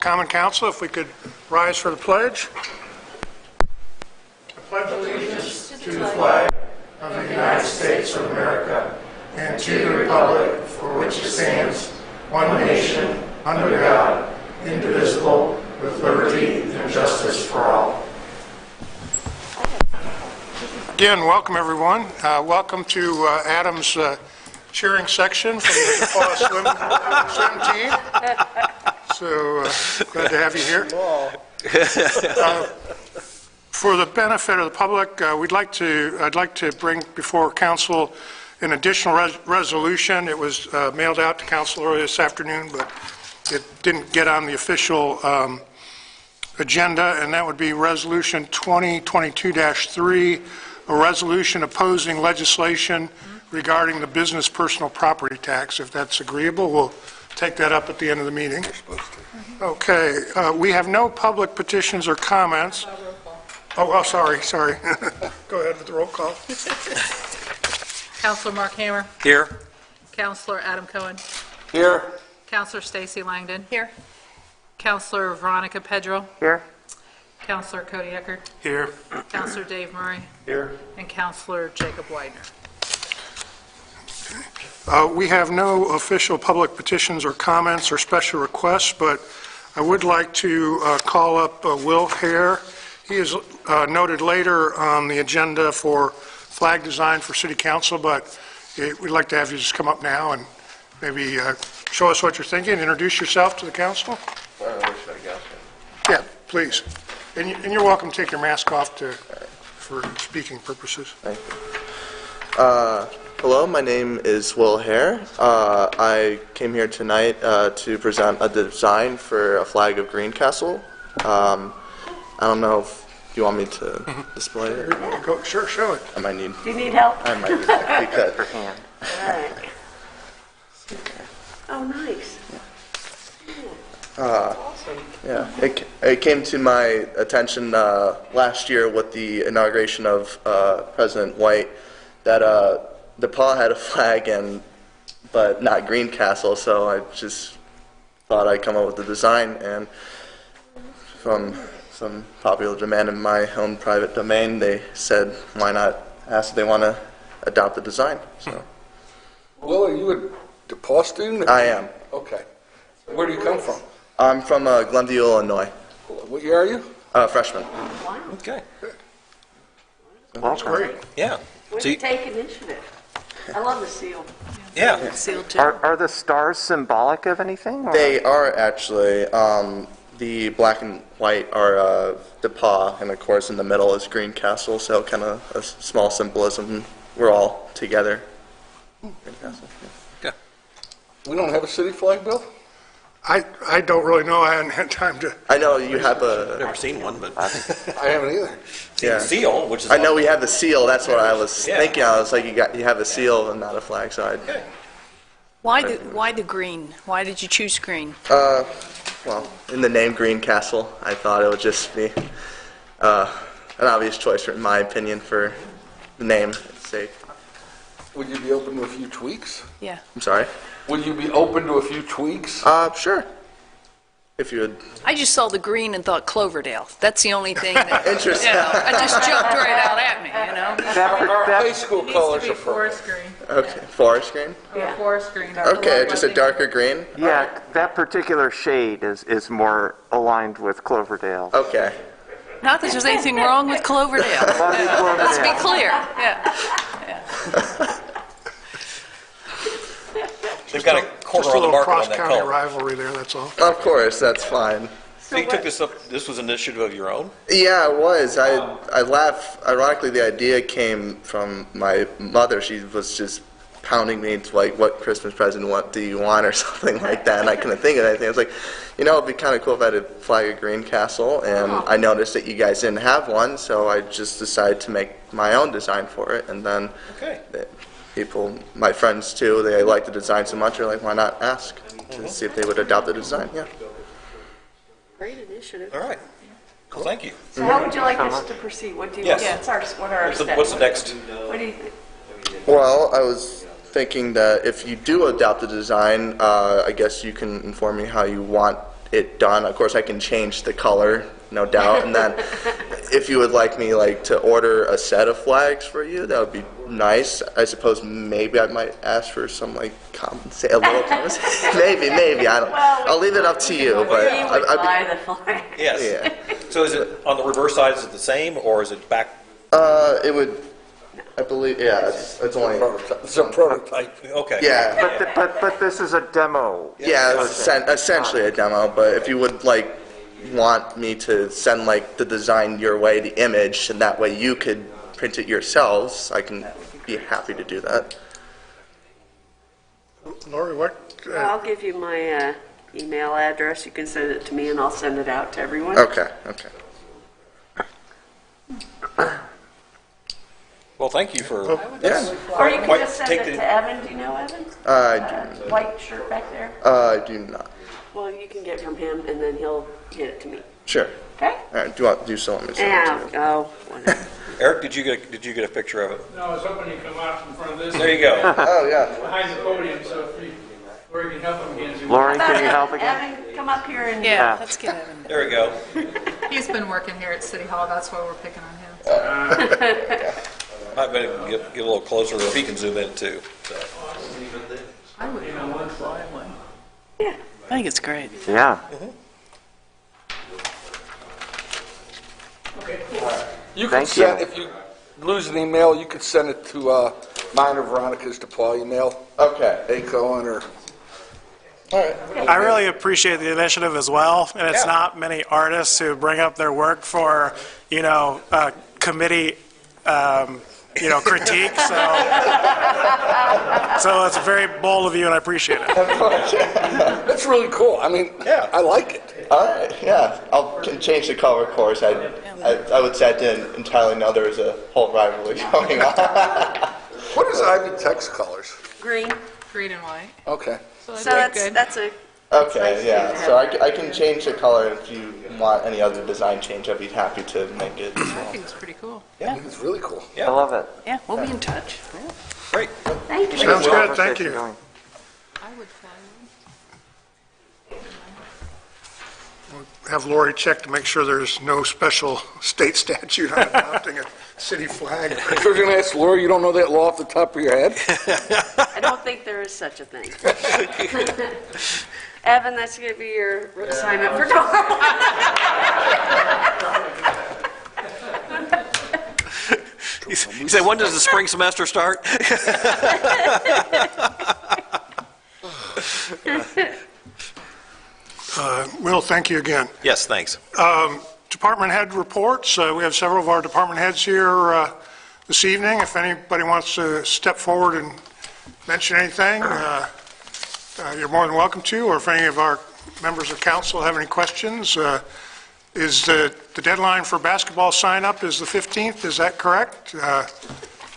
Common Council, if we could rise for the pledge. I pledge allegiance to the flag of the United States of America and to the republic for which it stands, one nation, under God, indivisible, with liberty and justice for all. Again, welcome everyone. Welcome to Adam's cheering section from the DePaul swim team. So glad to have you here. For the benefit of the public, I'd like to bring before council an additional resolution. It was mailed out to council earlier this afternoon, but it didn't get on the official agenda, and that would be Resolution 2022-3, a resolution opposing legislation regarding the business personal property tax. If that's agreeable, we'll take that up at the end of the meeting. Okay, we have no public petitions or comments. Oh, sorry. Go ahead with the roll call. Councilor Mark Hammer. Here. Councilor Adam Cohen. Here. Councilor Stacy Langdon. Here. Councilor Veronica Pedro. Here. Councilor Cody Eckert. Here. Councilor Dave Murray. Here. And Councilor Jacob Widener. We have no official public petitions or comments or special requests, but I would like to call up Will Hare. He is noted later on the agenda for flag design for City Council, but we'd like to have you just come up now and maybe show us what you're thinking, introduce yourself to the council. Yeah, please. And you're welcome to take your mask off for speaking purposes. Thank you. Hello, my name is Will Hare. I came here tonight to present a design for a flag of Greencastle. I don't know if you want me to display it. Go, sure, show it. I might need. Do you need help? I might need that because. All right. Oh, nice. Awesome. Yeah, it came to my attention last year with the inauguration of President White that DePaul had a flag but not Greencastle, so I just thought I'd come up with the design, and from some popular demand in my own private domain, they said, why not ask if they want to adopt the design. So. Will, are you a DePaul student? I am. Okay. Where do you come from? I'm from Glenview, Illinois. What year are you? Freshman. Wow. Okay. That's great. Yeah. Way to take initiative. I love the seal. Yeah. Seal too. Are the stars symbolic of anything? Or? They are actually. The black and white are DePaul, and of course in the middle is Greencastle, so kind of a small symbolism. We're all together. Greencastle. Okay. We don't have a city flag, Bill? I don't really know. I hadn't had time to. I know you have Never seen one, but I haven't either. yeah. seal, which is I know we have the seal. That's what I was Yeah. thinking. I was like, you have a seal and not a flag. So Why the green? Why did you choose green? well, in the name Greencastle, I thought it would just be an obvious choice, in my opinion, for the name's sake. Would you be open to a few tweaks? Yeah. I'm sorry. Would you be open to a few tweaks? Sure. If you would. I just saw the green and thought Cloverdale. That's the only thing that, Interesting. I just jumped right out at me, Our high school Needs colors to be are purple. forest green. Okay. Forest green. Or forest green. Okay, just a darker green. Yeah, that particular shade is more aligned with Cloverdale. Okay. Not that there's anything wrong with Cloverdale. Let's be clear. Yeah. they've got a Just corner a on the little market on that cross-county color. rivalry there, that's all. Of course, that's fine. So you took this up, this was an initiative of your own? Yeah, it was. I laugh. Ironically, the idea came from my mother. She was just pounding me to like, what Christmas present what do you want or something like that, and I couldn't think of anything. I was like, it'd be kind of cool if I had a flag of Greencastle, and I noticed that you guys didn't have one, so I just decided to make my own design for it, and then Okay. people, my friends too, they like the design so much, they're like, why not ask to see if they would adopt the design? Yeah. Great initiative. All right. Well, thank you. So how would you like us to proceed? What do you Yes. what are our steps? What's the next? What do you think? Well, I was thinking that if you do adopt the design, I guess you can inform me how you want it done. Of course, I can change the color, no doubt. And then if you would like me to order a set of flags for you, that would be nice. I suppose maybe I might ask for some a little compensation. maybe. I'll leave it up to you. But We would buy the flag. Yes. yeah, So is it, on the reverse side, is it the same, or is it back? it would. I believe. Yeah, it's only. It's a prototype. Okay. Yeah. But this is a demo. Yeah, it's essentially a demo, but if you would want me to send the design your way, the image, and that way you could print it yourselves, I can be happy to do that. Lori, what, I'll give you my email address. You can send it to me, and I'll send it out to everyone. Okay. Well, thank you for, Yeah, Or you can White, just send take it the- to Evan. Do you know Evan? White shirt back there. I do not. Well, you can get it from him, and then he'll get it to me. Sure. Okay? All right. Do you still want me to send it Yeah. to you? Oh, whatever. Eric, did you get a picture of it? No, I was hoping you'd come out in front of this. There you go. Oh yeah. Behind the podium, so if you, where you can help him again. Lori, can you help again? Evan, come up here and. Yeah, let's get Evan. There we go. He's been working here at City Hall, that's why we're picking on him. Might better get a little closer, or if he can zoom in too. So. I would fly one. I think it's great. Yeah. You can Thank send, you. if you lose an email, you could send it to mine or Veronica's DePaul email. Okay. A. Cohen or. All right. I really appreciate the initiative as well, and it's Yeah. not many artists who bring up their work for, committee, critique, so it's very bold of you, and I appreciate it. That's really cool. I mean, Yeah. I like it. All right. Yeah. Can change the color, of course. I would say I didn't entirely know there was a whole rivalry going on. What is Ivy Tech's colors? Green. Green and white. Okay. So So that's that's good. that's a. Okay, yeah, so I can change the color. If you want any other design change, I'd be happy to make it as I well. think it's pretty cool. I think it's really cool. I love it. Yeah, we'll be in touch. Great. Thank you. sounds Well, good, thank you. going. I would fly one. Have Lori check to make sure there's no special state statute on adopting a city flag. If you're going to ask Laura, you don't know that law off the top of your head? I don't think there is such a thing. Evan, that's going to be your assignment for tomorrow. You say, when does the spring semester start? Will, thank you again. Yes, thanks. Department head reports. We have several of our department heads here this evening. If anybody wants to step forward and mention anything, you're more than welcome to, or if any of our members of council have any questions. Is the deadline for basketball sign-up is the 15th, is that correct?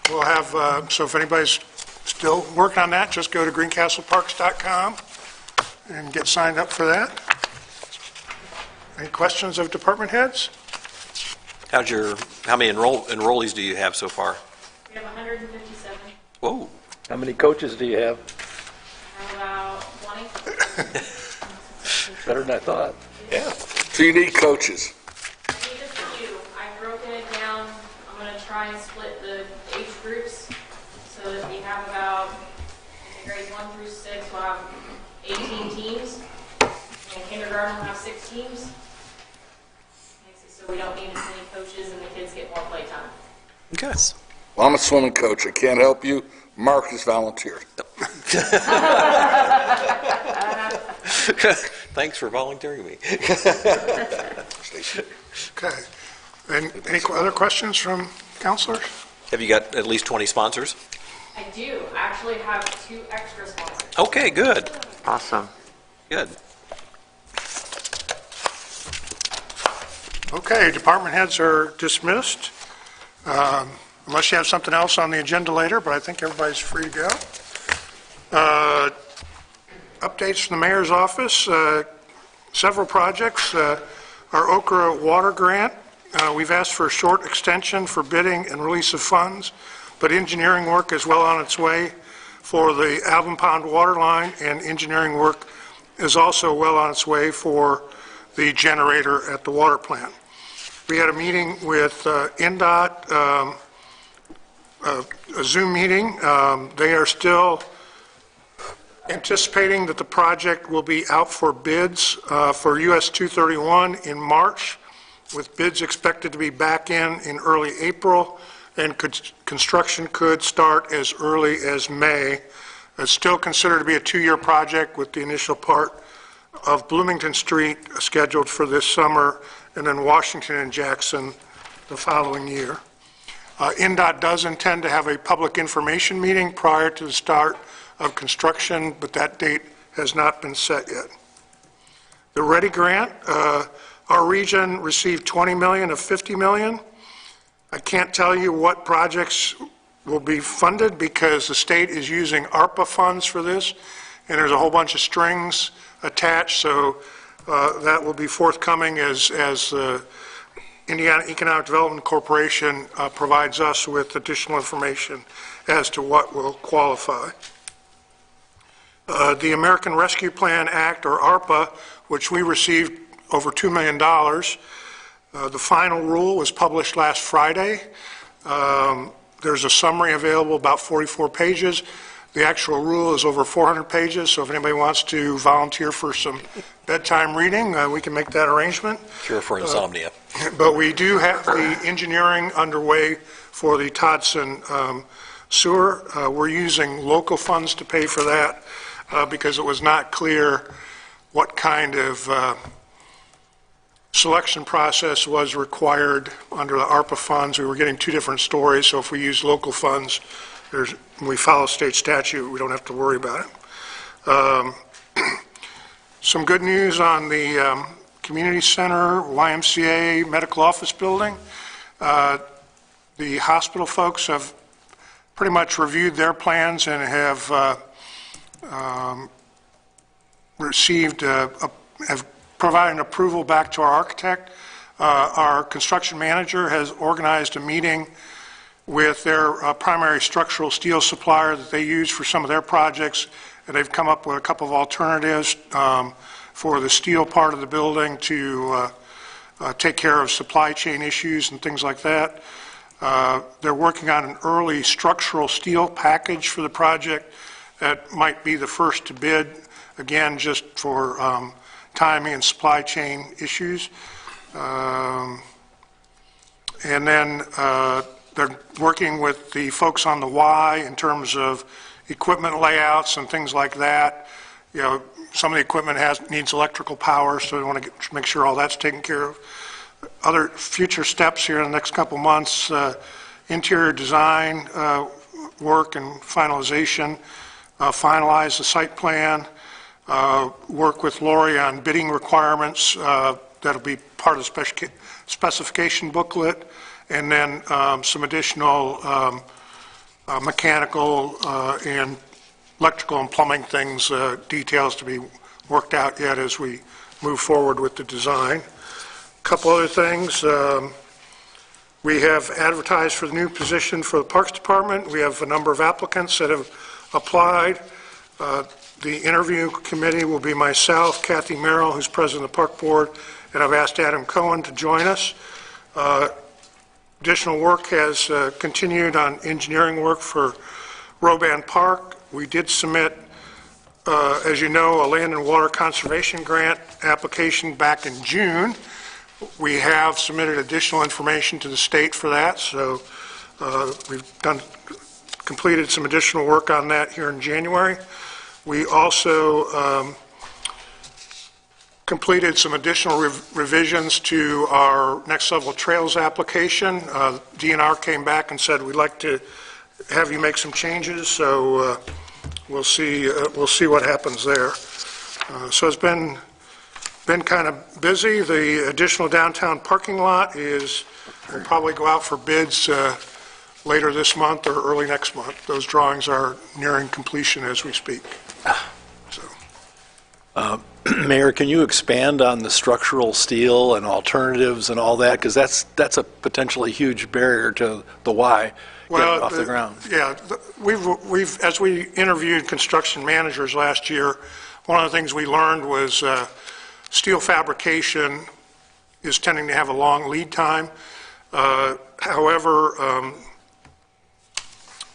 We'll have, so if anybody's still working on that, just go to greencastleparks.com and get signed up for that. Any questions of department heads? How many enrollees do you have so far? We have 157. Whoa. How many coaches do you have? About 20. Better than I thought. Yeah. So you need coaches. I need a few. I've broken it down. I'm going to try and split the age groups so that we have about, in grades 1 through 6, we'll have 18 teams. And kindergarten will have 6 teams. Makes it so we don't need as many coaches and the kids get more playtime. Okay. Well, I'm a swimming coach. I can't help you. Mark has volunteered. Thanks for volunteering me. Okay. And any other questions from counselors? Have you got at least 20 sponsors? I do. I actually have 2 extra sponsors. Okay, good. Awesome. Good. Okay, department heads are dismissed, unless you have something else on the agenda later, but I think everybody's free to go. Updates from the mayor's office, several projects. Our Okra Water Grant, we've asked for a short extension for bidding and release of funds, but engineering work is well on its way for the Alvin Pond water line and engineering work is also well on its way for the generator at the water plant. We had a meeting with NDOT, a Zoom meeting. They are still anticipating that the project will be out for bids for US 231 in March, with bids expected to be back in early April, and construction could start as early as May. It's still considered to be a 2-year project, with the initial part of Bloomington Street scheduled for this summer, and then Washington and Jackson the following year. NDOT does intend to have a public information meeting prior to the start of construction, but that date has not been set yet. The READY grant, our region received $20 million of $50 million. I can't tell you what projects will be funded because the state is using ARPA funds for this, and there's a whole bunch of strings attached, so that will be forthcoming as the Indiana Economic Development Corporation provides us with additional information as to what will qualify. The American Rescue Plan Act, or ARPA, which we received over $2 million, the final rule was published last Friday. There's a summary available, about 44 pages. The actual rule is over 400 pages, so if anybody wants to volunteer for some bedtime reading, we can make that arrangement. Cure for insomnia. But we do have the engineering underway for the Todson sewer. We're using local funds to pay for that because it was not clear what kind of selection process was required under the ARPA funds. We were getting 2 different stories, so if we use local funds, we follow state statute, we don't have to worry about it. Some good news on the community center, YMCA medical office building. The hospital folks have pretty much reviewed their plans and have have provided an approval back to our architect. Our construction manager has organized a meeting with their primary structural steel supplier that they use for some of their projects, and they've come up with a couple of alternatives for the steel part of the building to take care of supply chain issues and things like that. They're working on an early structural steel package for the project that might be the first to bid, again, just for timing and supply chain issues. And then they're working with the folks on the Y in terms of equipment layouts and things like that. You know, some of the equipment needs electrical power, so we want to make sure all that's taken care of. Other future steps here in the next couple months, interior design work and finalization, finalize the site plan, work with Lori on bidding requirements that'll be part of the specification booklet, and then some additional mechanical and electrical and plumbing things, details to be worked out yet as we move forward with the design. A couple other things. We have advertised for the new position for the Parks Department. We have a number of applicants that have applied. The interview committee will be myself, Kathy Merrill, who's president of the Park Board, and I've asked Adam Cohen to join us. Additional work has continued on engineering work for Roban Park. We did submit, as you know, a land and water conservation grant application back in June. We have submitted additional information to the state for that, so we've completed some additional work on that here in January. We also completed some additional revisions to our next level trails application. DNR came back and said we'd like to have you make some changes, so we'll see what happens there. So it's been kind of busy. The additional downtown parking lot will probably go out for bids later this month or early next month. Those drawings are nearing completion as we speak. So. Mayor, can you expand on the structural steel and alternatives and all that? Because that's a potentially huge barrier to the Y getting off the ground. Yeah, we've as we interviewed construction managers last year, One of the things we learned was steel fabrication is tending to have a long lead time. However,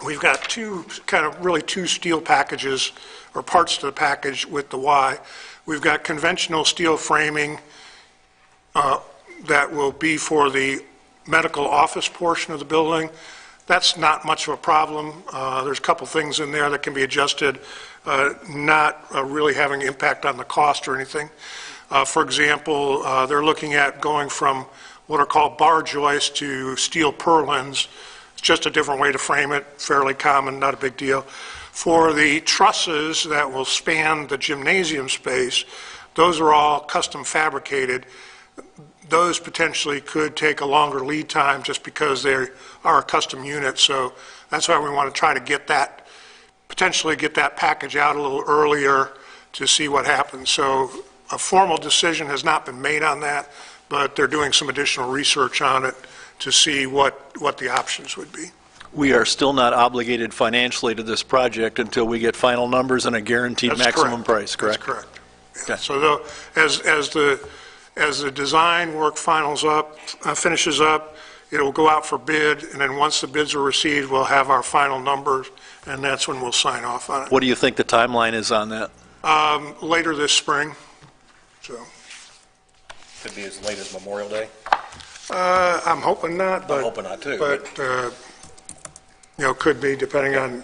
we've got two steel packages or parts to the package with the Y. We've got conventional steel framing that will be for the medical office portion of the building. That's not much of a problem. There's a couple things in there that can be adjusted, not really having impact on the cost or anything. For example, they're looking at going from what are called bar joists to steel purlins. It's just a different way to frame it, fairly common, not a big deal. For the trusses that will span the gymnasium space, those are all custom fabricated. Those potentially could take a longer lead time just because they are a custom unit. So that's why we want to try to potentially get that package out a little earlier to see what happens. So a formal decision has not been made on that, but they're doing some additional research on it to see what the options would be. We are still not obligated financially to this project until we get final numbers and a guaranteed That's maximum correct. price, correct? That's correct. Yeah. Okay. So as the design work finishes up, it will go out for bid, and then once the bids are received, we'll have our final numbers, and that's when we'll sign off on it. What do you think the timeline is on that? Later this spring. So Could be as late as Memorial Day. I'm hoping not, but I'm hoping not too. But could be depending on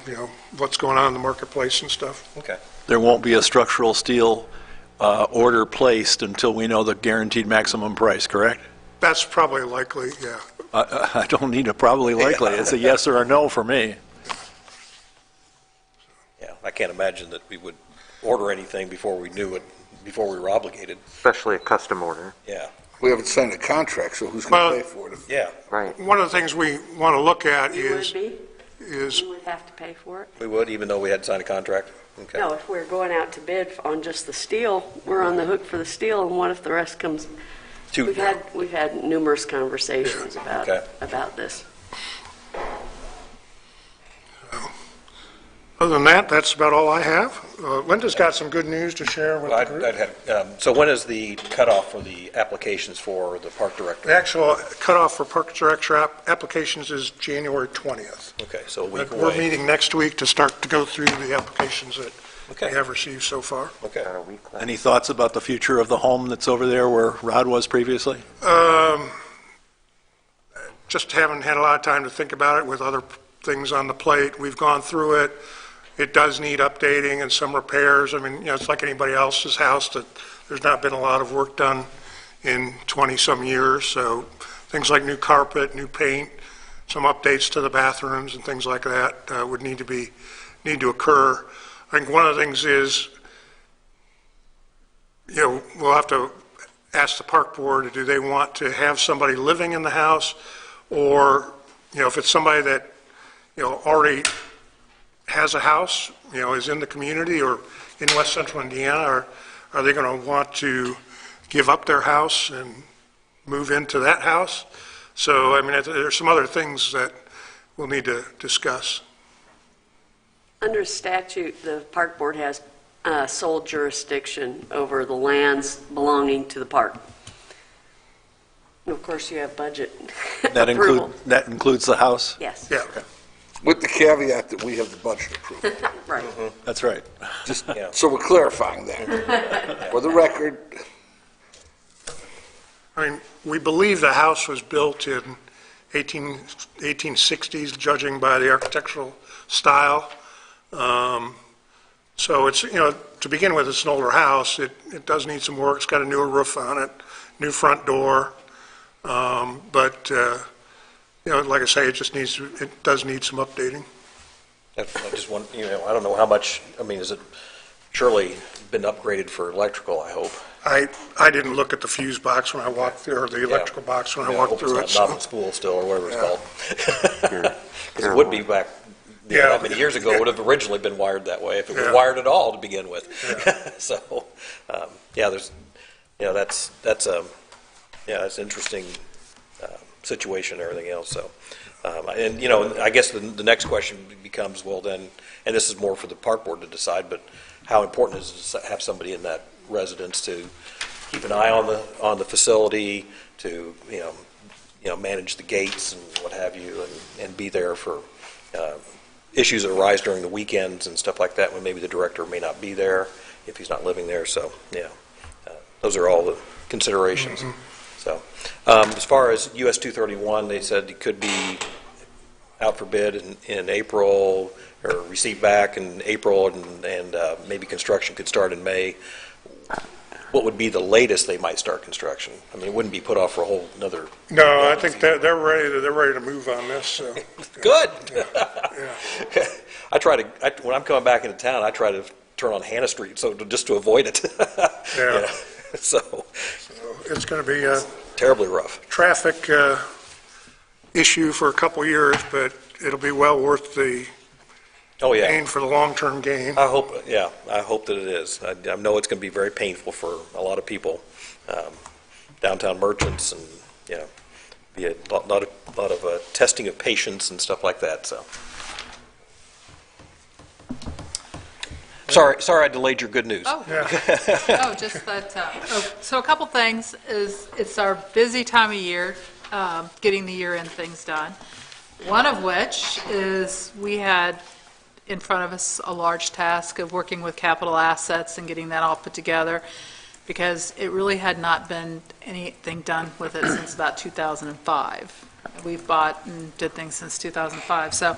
what's going on in the marketplace and stuff. Okay. There won't be a structural steel order placed until we know the guaranteed maximum price, correct? That's probably likely. Yeah. I don't need a probably likely. It's a yes or a no for me. Yeah, I can't imagine that we would order anything before we knew it, before we were obligated. Especially a custom order. Yeah. We haven't signed a contract, so who's going to pay for it? Yeah. Right. One of the things we want to look at You is would be? You would have to pay for it? We would, even though we had signed a contract? Okay. No, if we're going out to bid on just the steel, we're on the hook for the steel, and what if the rest comes? We've had numerous conversations about this. Other than that, that's about all I have. Linda's got some good news to share with the group. So when is the cutoff for the applications for the park director? The actual cutoff for park director applications is January 20th. Okay, so a week But we're away. meeting next week to start to go through the applications that Okay. we have received so far. Okay. About a week left. Any thoughts about the future of the home that's over there where Rod was previously? Just haven't had a lot of time to think about it with other things on the plate. We've gone through it. It does need updating and some repairs. I mean, it's like anybody else's house that there's not been a lot of work done in 20-some years. So things like new carpet, new paint, some updates to the bathrooms and things like that would need to occur. I think one of the things is, we'll have to ask the park board, do they want to have somebody living in the house? Or, if it's somebody that, already has a house, is in the community or in West Central Indiana, or are they going to want to give up their house and move into that house? So, I mean, there's some other things that we'll need to discuss. Under statute, the park board has sole jurisdiction over the lands belonging to the park. And of course, you have budget approval. That includes the house? Yes. Yeah. With the caveat that we have the budget approved. Right. That's right. Just so we're clarifying that. For the record, I mean, we believe the house was built in 1860s, judging by the architectural style. So it's, to begin with, it's an older house. It does need some work. It's got a newer roof on it, new front door. But like I say, it does need some updating. I just want, I don't know how much, is it surely been upgraded for electrical, I hope? I didn't look at the fuse box when I walked through, or the electrical box when I walked through it. It's not school still, or whatever it's called. Because it would be back, that many years ago, it would have originally been wired that way, if it was wired at all to begin with. So, that's an interesting situation and everything else, so. And, you know, I guess the next question becomes, well then, and this is more for the park board to decide, but how important is it to have somebody in that residence to keep an eye on the facility, to, you know, manage the gates and what have you, and be there for issues that arise during the weekends and stuff like that when maybe the director may not be there if he's not living there. So, yeah, those are all the considerations. So, as far as US 231, they said it could be out for bid in April, or received back in April, and maybe construction could start in May. What would be the latest they might start construction? I mean, it wouldn't be put off for a whole another. No, I think they're ready to move on this, so. Good. Yeah. I try to, when I'm coming back into town, I try to turn on Hannah Street, so just to avoid it. Yeah. Yeah. So it's going to be a terribly rough traffic issue for a couple years, but it'll be well worth the gain for the long-term gain. I hope that it is. I know it's going to be very painful for a lot of people, downtown merchants, and be a lot of testing of patience and stuff like that. So, sorry, I delayed your good news. Oh, just that. So a couple things is it's our busy time of year, getting the year-end things done. One of which is we had in front of us a large task of working with capital assets and getting that all put together, because it really had not been anything done with it since about 2005. We've bought and did things since 2005. So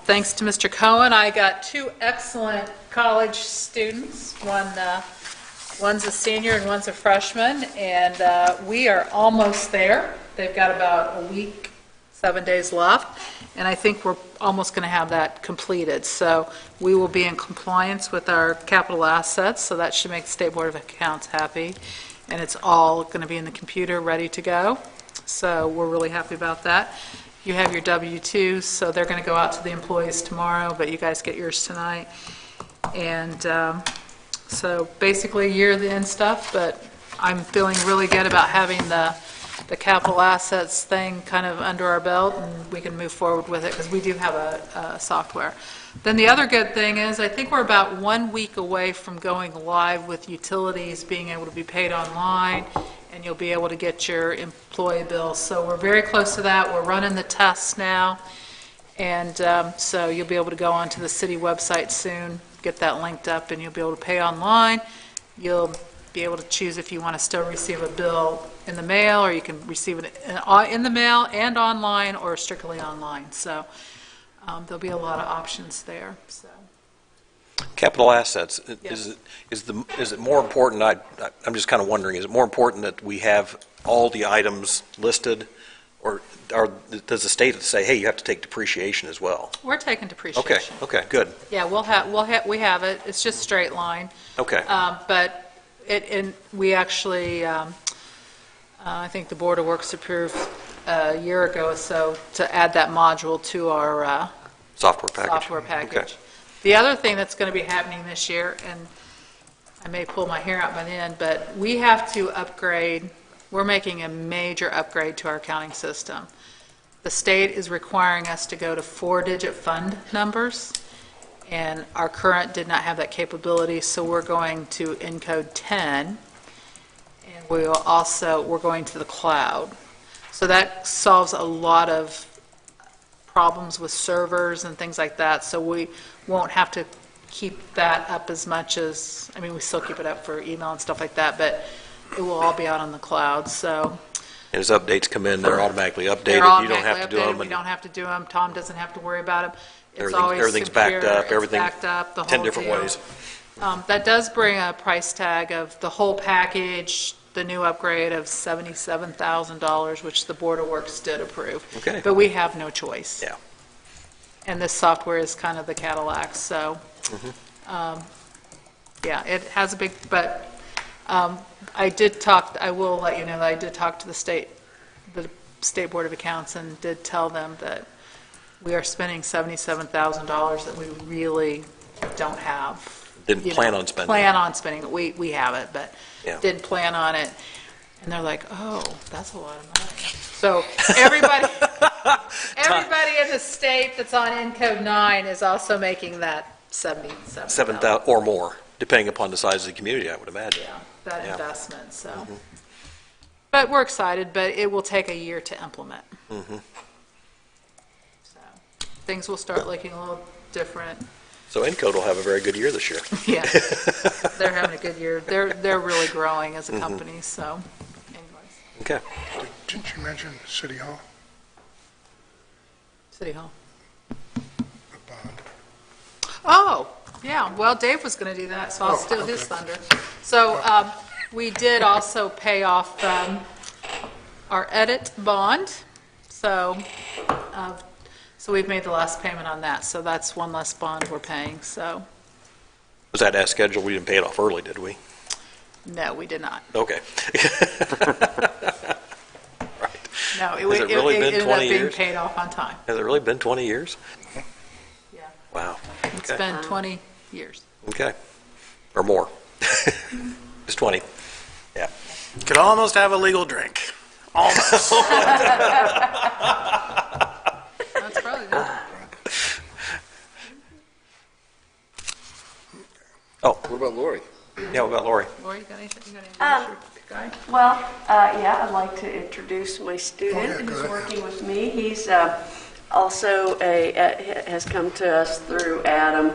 thanks to Mr. Cohen, I got two excellent college students. One's a senior and one's a freshman, and we are almost there. They've got about a week, 7 days left, and I think we're almost going to have that completed. So we will be in compliance with our capital assets, so that should make the State Board of Accounts happy, and it's all going to be in the computer ready to go. So we're really happy about that. You have your W-2s, so they're going to go out to the employees tomorrow, but you guys get yours tonight. And so basically year-end stuff, but I'm feeling really good about having the capital assets thing kind of under our belt, and we can move forward with it because we do have a software. Then the other good thing is I think we're about 1 week away from going live with utilities being able to be paid online, and you'll be able to get your employee bills. So we're very close to that. We're running the tests now, and so you'll be able to go onto the city website soon, get that linked up, and you'll be able to pay online. You'll be able to choose if you want to still receive a bill in the mail, or you can receive it in the mail and online, or strictly online. So there'll be a lot of options there. So. Capital assets, Yes. is it more important, I'm just kind of wondering, is it more important that we have all the items listed, or does the state say, hey, you have to take depreciation as well? We're taking depreciation. Okay, good. Yeah, we have it. It's just straight line. Okay. But we actually, I think the Board of Works approved a year ago or so to add that module to our software package. Okay. The other thing that's going to be happening this year, and I may pull my hair out by then, but we have to upgrade. We're making a major upgrade to our accounting system. The state is requiring us to go to 4-digit fund numbers, and our current did not have that capability, so we're going to encode 10, and we're going to the cloud. So that solves a lot of problems with servers and things like that, so we won't have to keep that up as much as, I mean, we still keep it up for email and stuff like that, but it will all be out on the cloud. So And as updates come in, they're automatically updated. You don't have to do them. We don't have to do them. Tom doesn't have to worry about them. It's Everything's backed up. Everything's backed up, the whole 10 different deal. ways. That does bring a price tag of the whole package, the new upgrade of $77,000, which the Board of Works did approve. Okay. But we have no choice. Yeah. And this software is kind of the Cadillac, so, yeah, it has a big, but I will let you know that I did talk to the State Board of Accounts and did tell them that we are spending $77,000 that we really don't have. Didn't plan on spending. Plan on spending. We have it, but Yeah. didn't plan on it. And they're like, oh, that's a lot of money. So everybody, Everybody in the state that's on Encode 9 is also making that 77,000. 7,000 or more, depending upon the size of the community, I would imagine. Yeah, that Yeah. investment, so. But we're excited, but it will take a year to implement. Mm-hmm. So things will start looking a little different. So Encode will have a very good year this year. Yeah, they're having a good year. They're really growing as a company, so anyways. Okay. Didn't you mention City Hall? City Hall. The bond. Oh, yeah, well, Dave was going to do that, so I'll steal his okay. thunder. So we did also pay off our edit bond, so we've made the last payment on that, so that's one less bond we're paying, so, Was that as scheduled? We didn't pay it off early, did we? no, we did not. Okay. No, Has it really been ended 20 up being years? paid off on time. Has it really been 20 years? Yeah, Wow. it's Okay. been 20 years. Okay. Or more. It's 20. Yeah. Could almost have a legal drink. Almost. That's probably good. What about Lori? Yeah, what about Lori? Lori, you got anything? You got any guy? Well, yeah, I'd like to introduce my student Go who's ahead. working with me. He's also has come to us through Adam.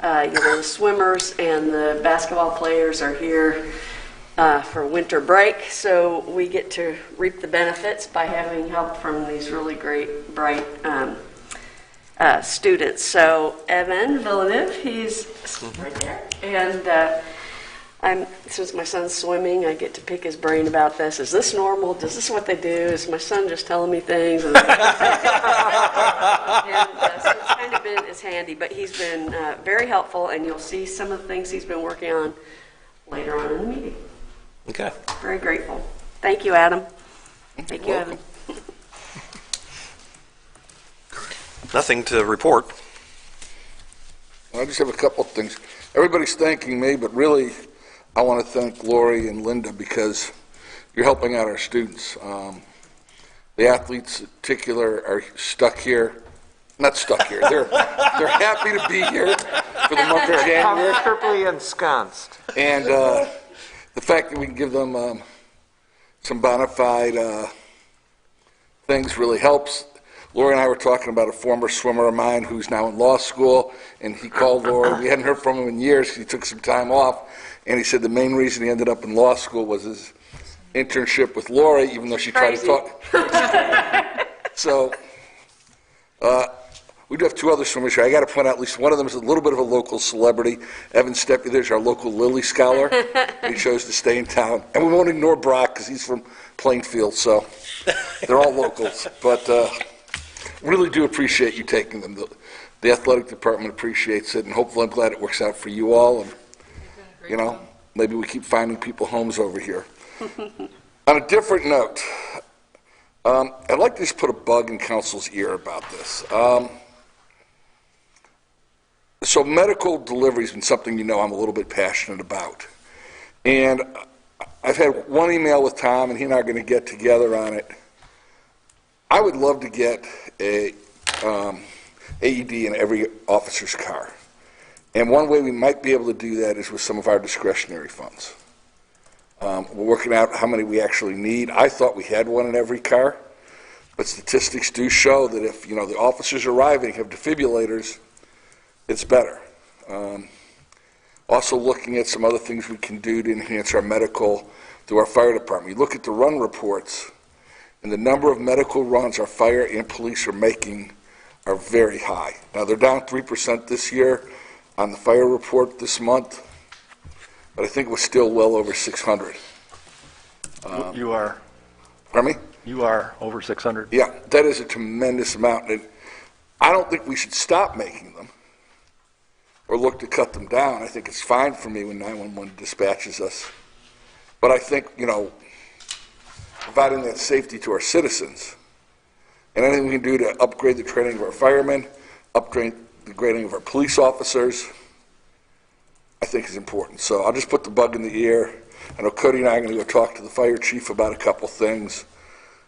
The swimmers and the basketball players are here for winter break, so we get to reap the benefits by having help from these really great, bright students. So Evan Villeneuve, he's right there, and since my son's swimming, I get to pick his brain about this. Is this normal? Is this what they do? Is my son just telling me things? And, so it's kind of been, it's handy, but he's been very helpful, and you'll see some of the things he's been working on later on in the meeting. Okay. Very grateful. Thank you, Adam. Thank you, Evan. Nothing to report. I just have a couple of things. Everybody's thanking me, but really, I want to thank Lori and Linda because you're helping out our students. The athletes in particular are stuck here. Not stuck here. They're happy to be here for the month of January. Comfortably ensconced. And the fact that we can give them some bona fide things really helps. Lori and I were talking about a former swimmer of mine who's now in law school, and he called Lori. We hadn't heard from him in years because he took some time off, and he said the main reason he ended up in law school was his internship with Lori, even though she tried to talk. So we do have two other swimmers here. I got to point out at least one of them is a little bit of a local celebrity. Evan Steppe, there's our local Lilly Scholar. He chose to stay in town. And we won't ignore Brock because he's from Plainfield, so they're all locals. But really do appreciate you taking them. The athletic department appreciates it, and hopefully I'm glad it works out for you all. And, maybe we keep finding people homes over here. On a different note, I'd like to just put a bug in council's ear about this. So medical delivery has been something I'm a little bit passionate about. And I've had one email with Tom, and he and I are going to get together on it. I would love to get a AED in every officer's car. And one way we might be able to do that is with some of our discretionary funds. We're working out how many we actually need. I thought we had one in every car, but statistics do show that if the officers arriving have defibrillators, it's better. Also looking at some other things we can do to enhance our medical through our fire department. You look at the run reports, and the number of medical runs our fire and police are making are very high. Now, they're down 3% this year on the fire report this month, but I think we're still well over 600. You are, Pardon me? you are over 600? Yeah, that is a tremendous amount. And I don't think we should stop making them or look to cut them down. I think it's fine for me when 911 dispatches us. But I think, providing that safety to our citizens and anything we can do to upgrade the training of our firemen, upgrade the grading of our police officers, I think is important. So I'll just put the bug in the ear. I know Cody and I are going to go talk to the fire chief about a couple things.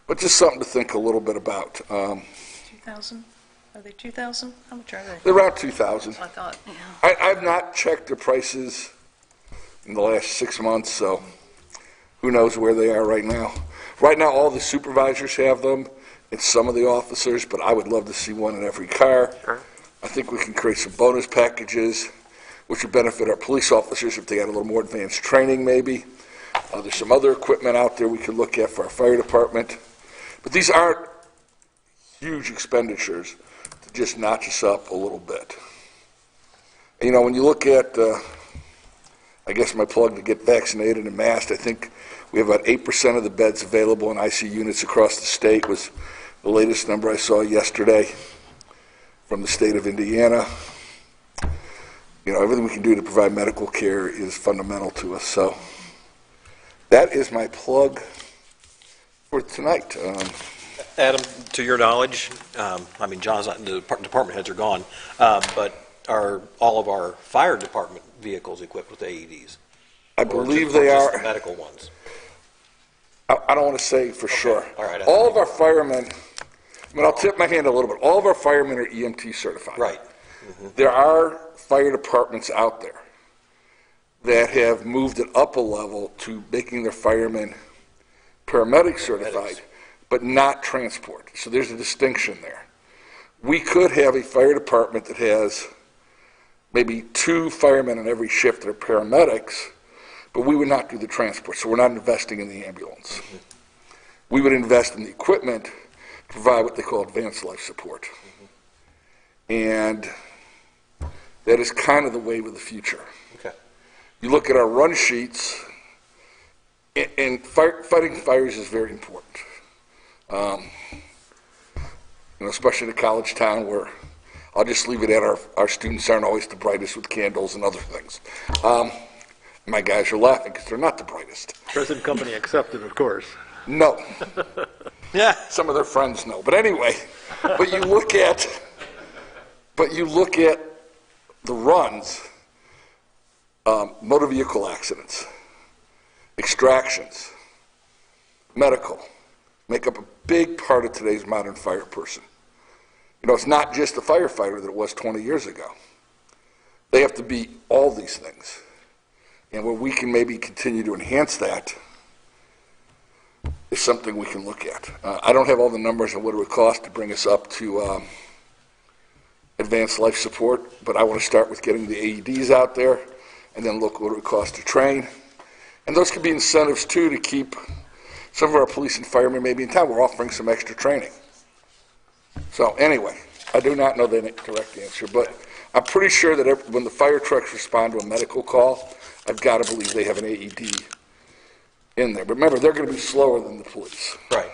But just something to think a little bit about. 2,000? Are they 2,000? How much are they? They're around 2,000. I thought, yeah. I've not checked the prices in the last 6 months, so who knows where they are right now. Right now, all the supervisors have them and some of the officers, but I would love to see one in every car. Sure. I think we can create some bonus packages, which would benefit our police officers if they had a little more advanced training, maybe. There's some other equipment out there we could look at for our fire department. But these aren't huge expenditures to just notch us up a little bit. And, you know, when you look at, I guess my plug to get vaccinated and masked, I think we have about 8% of the beds available in IC units across the state was the latest number I saw yesterday from the state of Indiana. You know, everything we can do to provide medical care is fundamental to us. So that is my plug for tonight. Adam, to your knowledge, I mean, John's not, the department heads are gone, but are all of our fire department vehicles equipped with AEDs? I believe they Or just are. the medical ones? I don't want to say for sure. All right. All of our firemen, I mean, I'll tip my hand a little bit. All of our firemen are EMT certified. Right. There are fire departments out there that have moved it up a level to making their firemen paramedic certified, but not transport. So there's a distinction there. We could have a fire department that has maybe 2 firemen on every shift that are paramedics, but we would not do the transport, so we're not investing in the ambulance. We would invest in the equipment to provide what they call advanced life support. And that is kind of the wave of the future. Okay. You look at our run sheets, and fighting fires is very important. You know, especially in a college town where, I'll just leave it at our students aren't always the brightest with candles and other things. My guys are laughing because they're not the brightest. Present company accepted, of course. No. Yeah. Some of their friends know. But anyway, but you look at the runs, motor vehicle accidents, extractions, medical, make up a big part of today's modern fire person. You know, it's not just the firefighter that it was 20 years ago. They have to be all these things. And where we can maybe continue to enhance that is something we can look at. I don't have all the numbers on what it would cost to bring us up to advanced life support, but I want to start with getting the AEDs out there and then look what it would cost to train. And those could be incentives, too, to keep some of our police and firemen maybe in town. We're offering some extra training. So anyway, I do not know the correct answer, but I'm pretty sure that when the fire trucks respond to a medical call, I've got to believe they have an AED in there. But remember, they're going to be slower than the police. Right.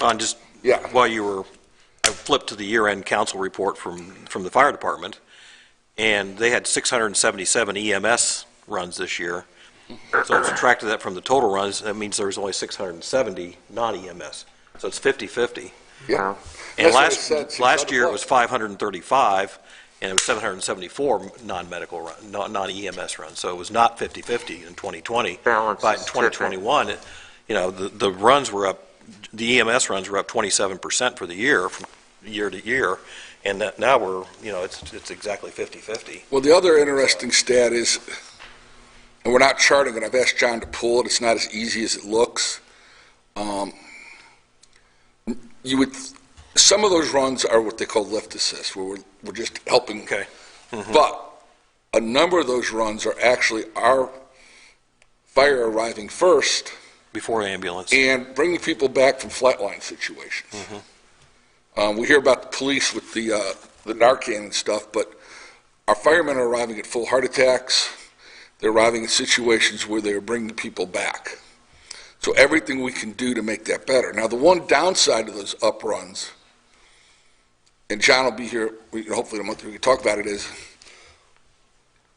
On just, Yeah. while you were, I flipped to the year-end council report from the fire department, and they had 677 EMS runs this year. So subtracted that from the total runs, that means there was only 670 non-EMS. So it's 50-50. Yeah. And That's what I said, last year it was 600+. 535, and it was 774 non-medical, non-EMS runs. So it was not 50-50 in 2020. Balance But in is 2021, you know, the runs were up, the EMS runs were up 27% for the year, from year to year. And that now we're, you know, it's exactly 50-50. Well, the other interesting stat is, and we're not charting it, I've asked John to pull it, it's not as easy as it looks. Some of those runs are what they call lift assist, where we're just helping. Okay. But a number of those runs are actually our fire arriving first Before ambulance. and bringing people back from flatline situations. We hear about the police with the Narcan and stuff, but our firemen are arriving at full heart attacks. They're arriving in situations where they're bringing people back. So everything we can do to make that better. Now, the one downside of those up runs, and John will be here, hopefully in a month we can talk about it, is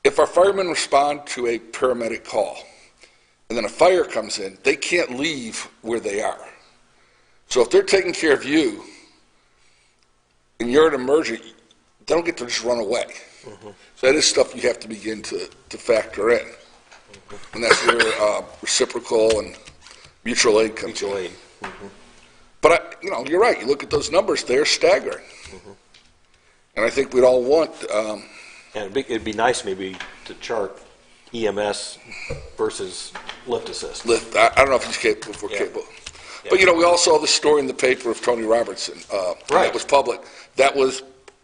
if our firemen respond to a paramedic call and then a fire comes in, they can't leave where they are. So if they're taking care of you and you're an emergent, they don't get to just run away. So that is stuff you have to begin to factor in. And that's where reciprocal and mutual aid comes in. Mutual aid. But, you're right. You look at those numbers, they're staggering. And I think we'd all want, And it'd be nice maybe to chart EMS versus lift assist. I don't know if he's capable, if we're Yeah. capable. Yeah. But, we all saw the story in the paper of Tony Robertson. Right. That was public. That was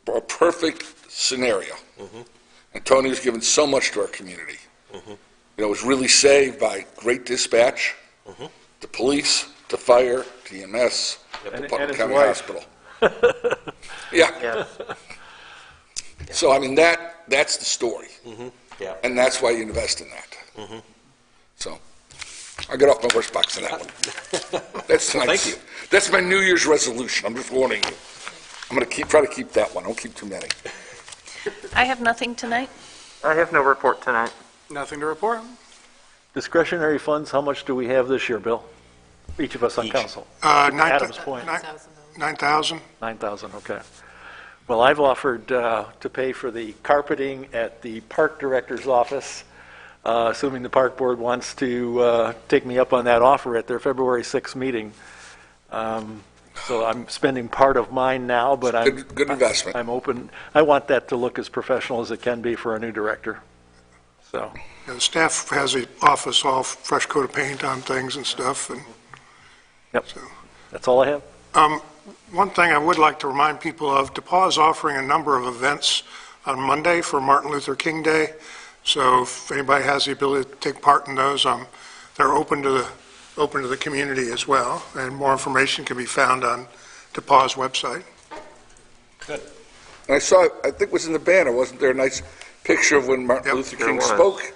a perfect scenario. And Tony was giving so much to our community. It was really saved by great dispatch, to police, to fire, to EMS, to Putnam his County wife. Hospital. Yeah. So, that's the story. Yeah. And that's why you invest in that. So, I'll get off my horse box on that one. That's tonight's. Thank you. That's my New Year's resolution. I'm just warning you. I'm going to try to keep that one. Don't keep too many. I have nothing tonight. I have no report tonight. Nothing to report. Discretionary funds, how much do we have this year, Bill? Each of us on council? Adam's point. 9,000. 9,000, okay. Well, I've offered to pay for the carpeting at the park director's office, assuming the park board wants to take me up on that offer at their February 6th meeting. So I'm spending part of mine now, but Good investment. I'm open. I want that to look as professional as it can be for a new director. So, The staff has the office all fresh coat of paint on things and stuff. And yep, so, that's all I have. one thing I would like to remind people of, DePaul is offering a number of events on Monday for Martin Luther King Day. So if anybody has the ability to take part in those, they're open to the community as well. And more information can be found on DePaul's website. And I saw, I think it was in the banner, wasn't there a nice picture of when Martin Yep, Luther there King was. spoke?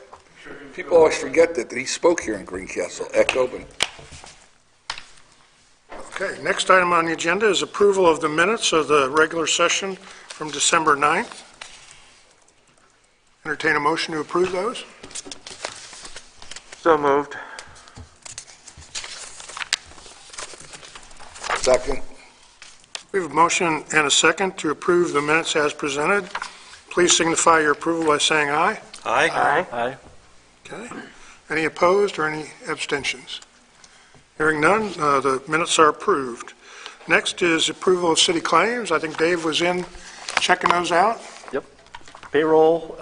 People always forget that he spoke here in Greencastle at Coben. Okay, next item on the agenda is approval of the minutes of the regular session from December 9th. Entertain a motion to approve those. So moved. Second. We have a motion and a second to approve the minutes as presented. Please signify your approval by saying aye. Aye. Aye. Okay. Any opposed or any abstentions? Hearing none, the minutes are approved. Next is approval of city claims. I think Dave was in checking those out. Yep. Payroll,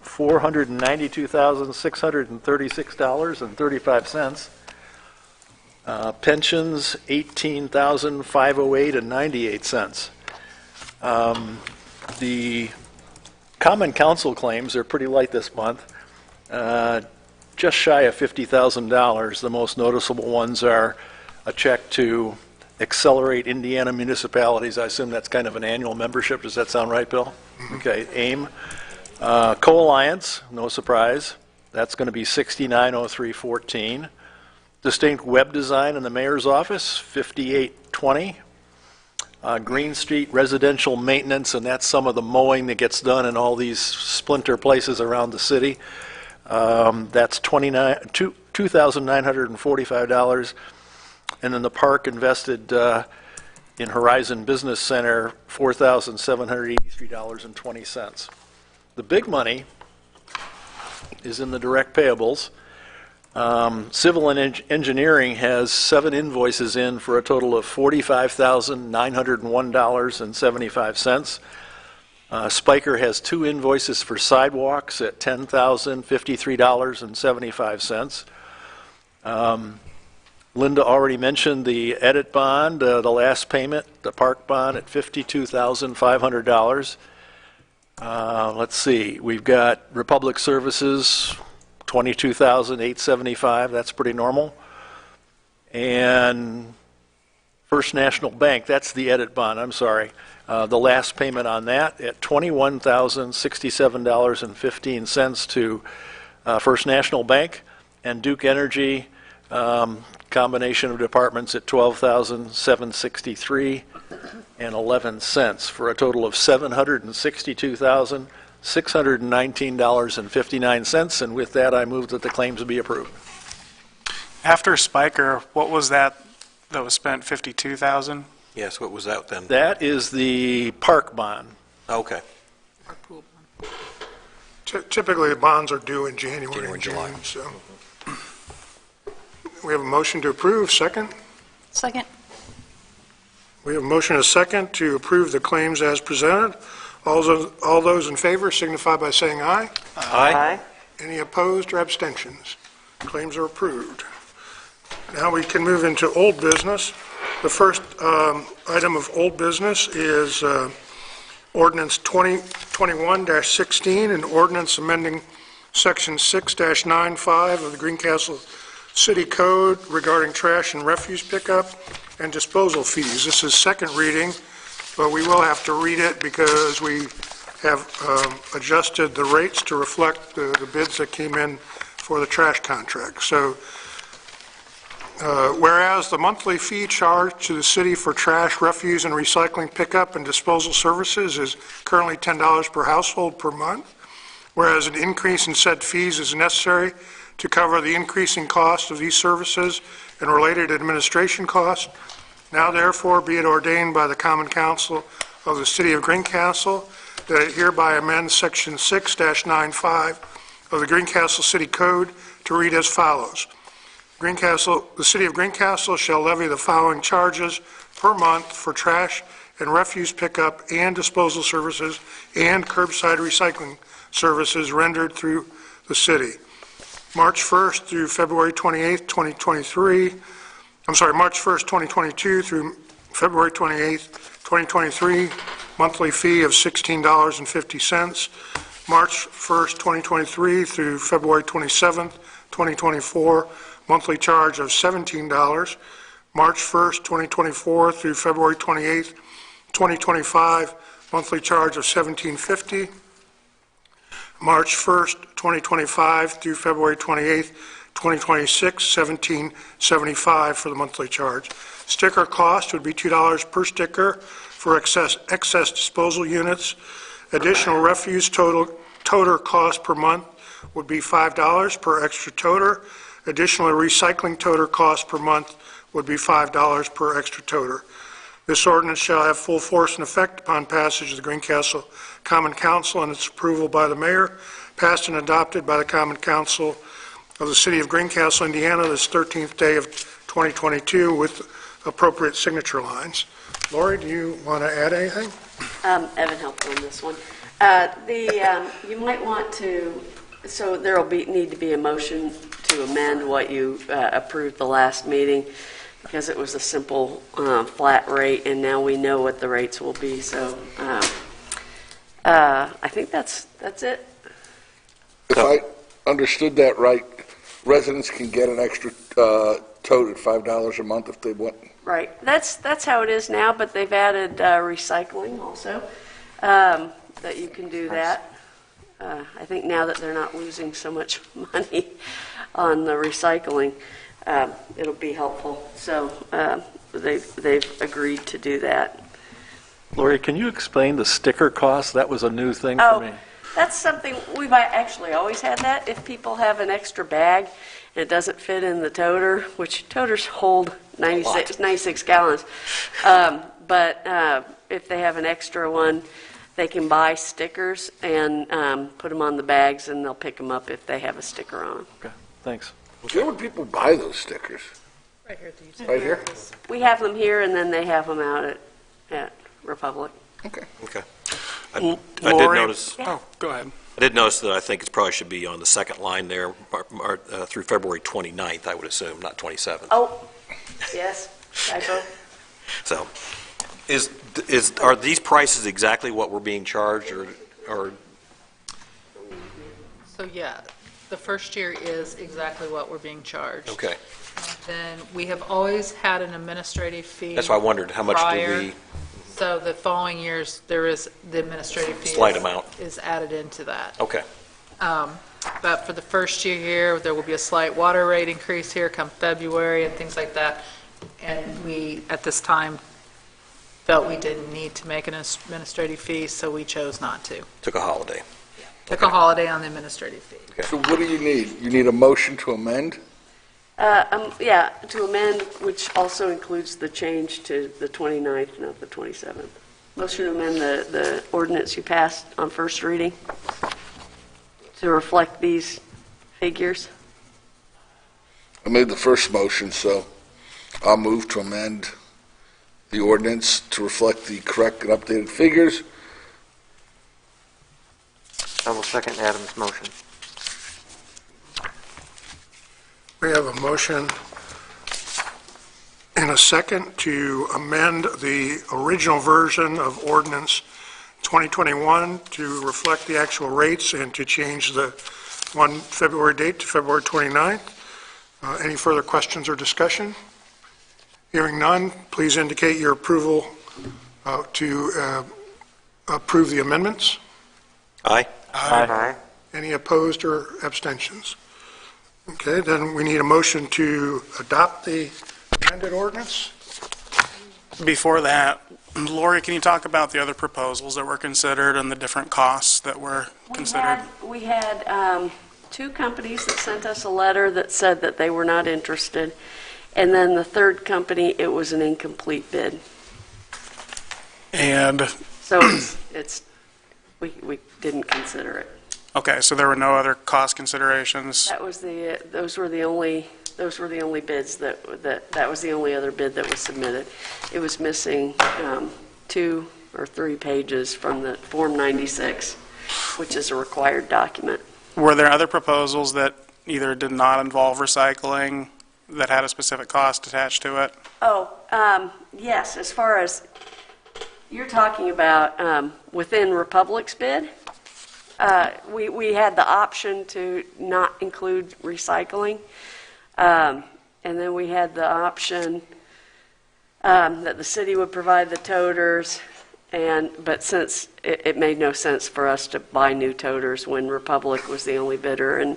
$492,636.35. Pensions, $18,508.98. The common council claims are pretty light this month, just shy of $50,000. The most noticeable ones are a check to Accelerate Indiana Municipalities. I assume that's kind of an annual membership. Does that sound right, Bill? Okay, AIM. Co-Alliance, no surprise. That's going to be $69,0314. Distinct Web Design in the mayor's office, $5820. Green Street Residential Maintenance, and that's some of the mowing that gets done in all these splinter places around the city. That's $2,945. And then the park invested in Horizon Business Center, $4,783.20. The big money is in the direct payables. Civil and Engineering has 7 invoices in for a total of $45,901.75. Spiker has 2 invoices for sidewalks at $10,053.75. Linda already mentioned the edit bond, the last payment, the park bond at $52,500. Let's see, we've got Republic Services, $22,875, that's pretty normal. And First National Bank, that's the edit bond, I'm sorry. The last payment on that at $21,067.15 to First National Bank, and Duke Energy, combination of departments at $12,763.11 for a total of $762,619.59. And with that, I move that the claims be approved. After Spiker, what was that was spent, 52,000? Yes, what was that then? That is the park bond. Okay. Typically, the bonds are due in January January, and July. June, so. We have a motion to approve, second. Second. We have a motion and a second to approve the claims as presented. All those in favor signify by saying aye. Aye. Any opposed or abstentions? Claims are approved. Now we can move into old business. The first item of old business is ordinance 2021-16, an ordinance amending section 6-95 of the Greencastle City Code regarding trash and refuse pickup and disposal fees. This is second reading, but we will have to read it because we have adjusted the rates to reflect the bids that came in for the trash contract. So whereas the monthly fee charged to the city for trash, refuse, and recycling pickup and disposal services is currently $10 per household per month, whereas an increase in said fees is necessary to cover the increasing cost of these services and related administration costs, now therefore be it ordained by the Common Council of the City of Greencastle that it hereby amends Section 6-95 of the Greencastle City Code to read as follows. The City of Greencastle shall levy the following charges per month for trash and refuse pickup and disposal services and curbside recycling services rendered through the city. March 1st through February 28th, 2023. March 1st, 2022 through February 28th, 2023, monthly fee of $16.50. March 1st, 2023 through February 27th, 2024, monthly charge of $17. March 1st, 2024 through February 28th, 2025, monthly charge of $17.50. March 1st, 2025 through February 28th, 2026, $17.75 for the monthly charge. Sticker cost would be $2 per sticker for excess disposal units. Additional refuse toter cost per month would be $5 per extra toter. Additional recycling toter cost per month would be $5 per extra toter. This ordinance shall have full force and effect upon passage of the Greencastle Common Council and its approval by the mayor, passed and adopted by the Common Council of the City of Greencastle, Indiana, this 13th day of 2022 with appropriate signature lines. Lori, do you want to add anything? Evan helped on this one. You might want to, so there will need to be a motion to amend what you approved the last meeting, because it was a simple flat rate, and now we know what the rates will be. So I think that's it. If I understood that right, residents can get an extra tote at $5 a month if they want. Right. That's how it is now, but they've added recycling also, that you can do that. I think now that they're not losing so much money on the recycling, it'll be helpful. So they've agreed to do that. Lori, can you explain the sticker cost? That was a new thing for me. That's something, we've actually always had that. If people have an extra bag and it doesn't fit in the toter, which toters hold 96 gallons, but if they have an extra one, they can buy stickers and put them on the bags, and they'll pick them up if they have a sticker on them. Okay, thanks. Where would people buy those stickers? Right here. Right here? We have them here, and then they have them out at Republic. Okay. Okay. I did Lori? notice. Oh, go ahead. I did notice that I think it probably should be on the second line there, through February 29th, I would assume, not 27th. Oh, yes, typo. So, are these prices exactly what we're being charged, or? So, yeah, the first year is exactly what we're being charged. Okay. Then we have always had an administrative fee. That's why I wondered how much do prior. we? So the following years, there is the administrative fee. Slight amount. Is added into that. Okay. But for the first year here, there will be a slight water rate increase here come February and things like that. And we, at this time, felt we didn't need to make an administrative fee, so we chose not to. Took a holiday. Took a holiday on the administrative fee. Okay. So what do you need? You need a motion to amend? Yeah, to amend, which also includes the change to the 29th, not the 27th. Motion to amend the ordinance you passed on first reading to reflect these figures. I made the first motion, so I'll move to amend the ordinance to reflect the correct and updated figures. I will second Adam's motion. We have a motion and a second to amend the original version of ordinance 2021 to reflect the actual rates and to change the 1 February date to February 29th. Any further questions or discussion? Hearing none, please indicate your approval to approve the amendments. Aye. Aye. Any opposed or abstentions? Okay, then we need a motion to adopt the amended ordinance. Before that, Lori, can you talk about the other proposals that were considered and the different costs that were considered? We had 2 companies that sent us a letter that said that they were not interested, and then the third company, it was an incomplete bid. And, So we didn't consider it. okay, so there were no other cost considerations? Those were the only bids that was the only other bid that was submitted. It was missing 2 or 3 pages from the Form 96, which is a required document. Were there other proposals that either did not involve recycling that had a specific cost attached to it? Yes, as far as you're talking about within Republic's bid, we had the option to not include recycling. And then we had the option that the city would provide the toters, but since it made no sense for us to buy new toters when Republic was the only bidder, and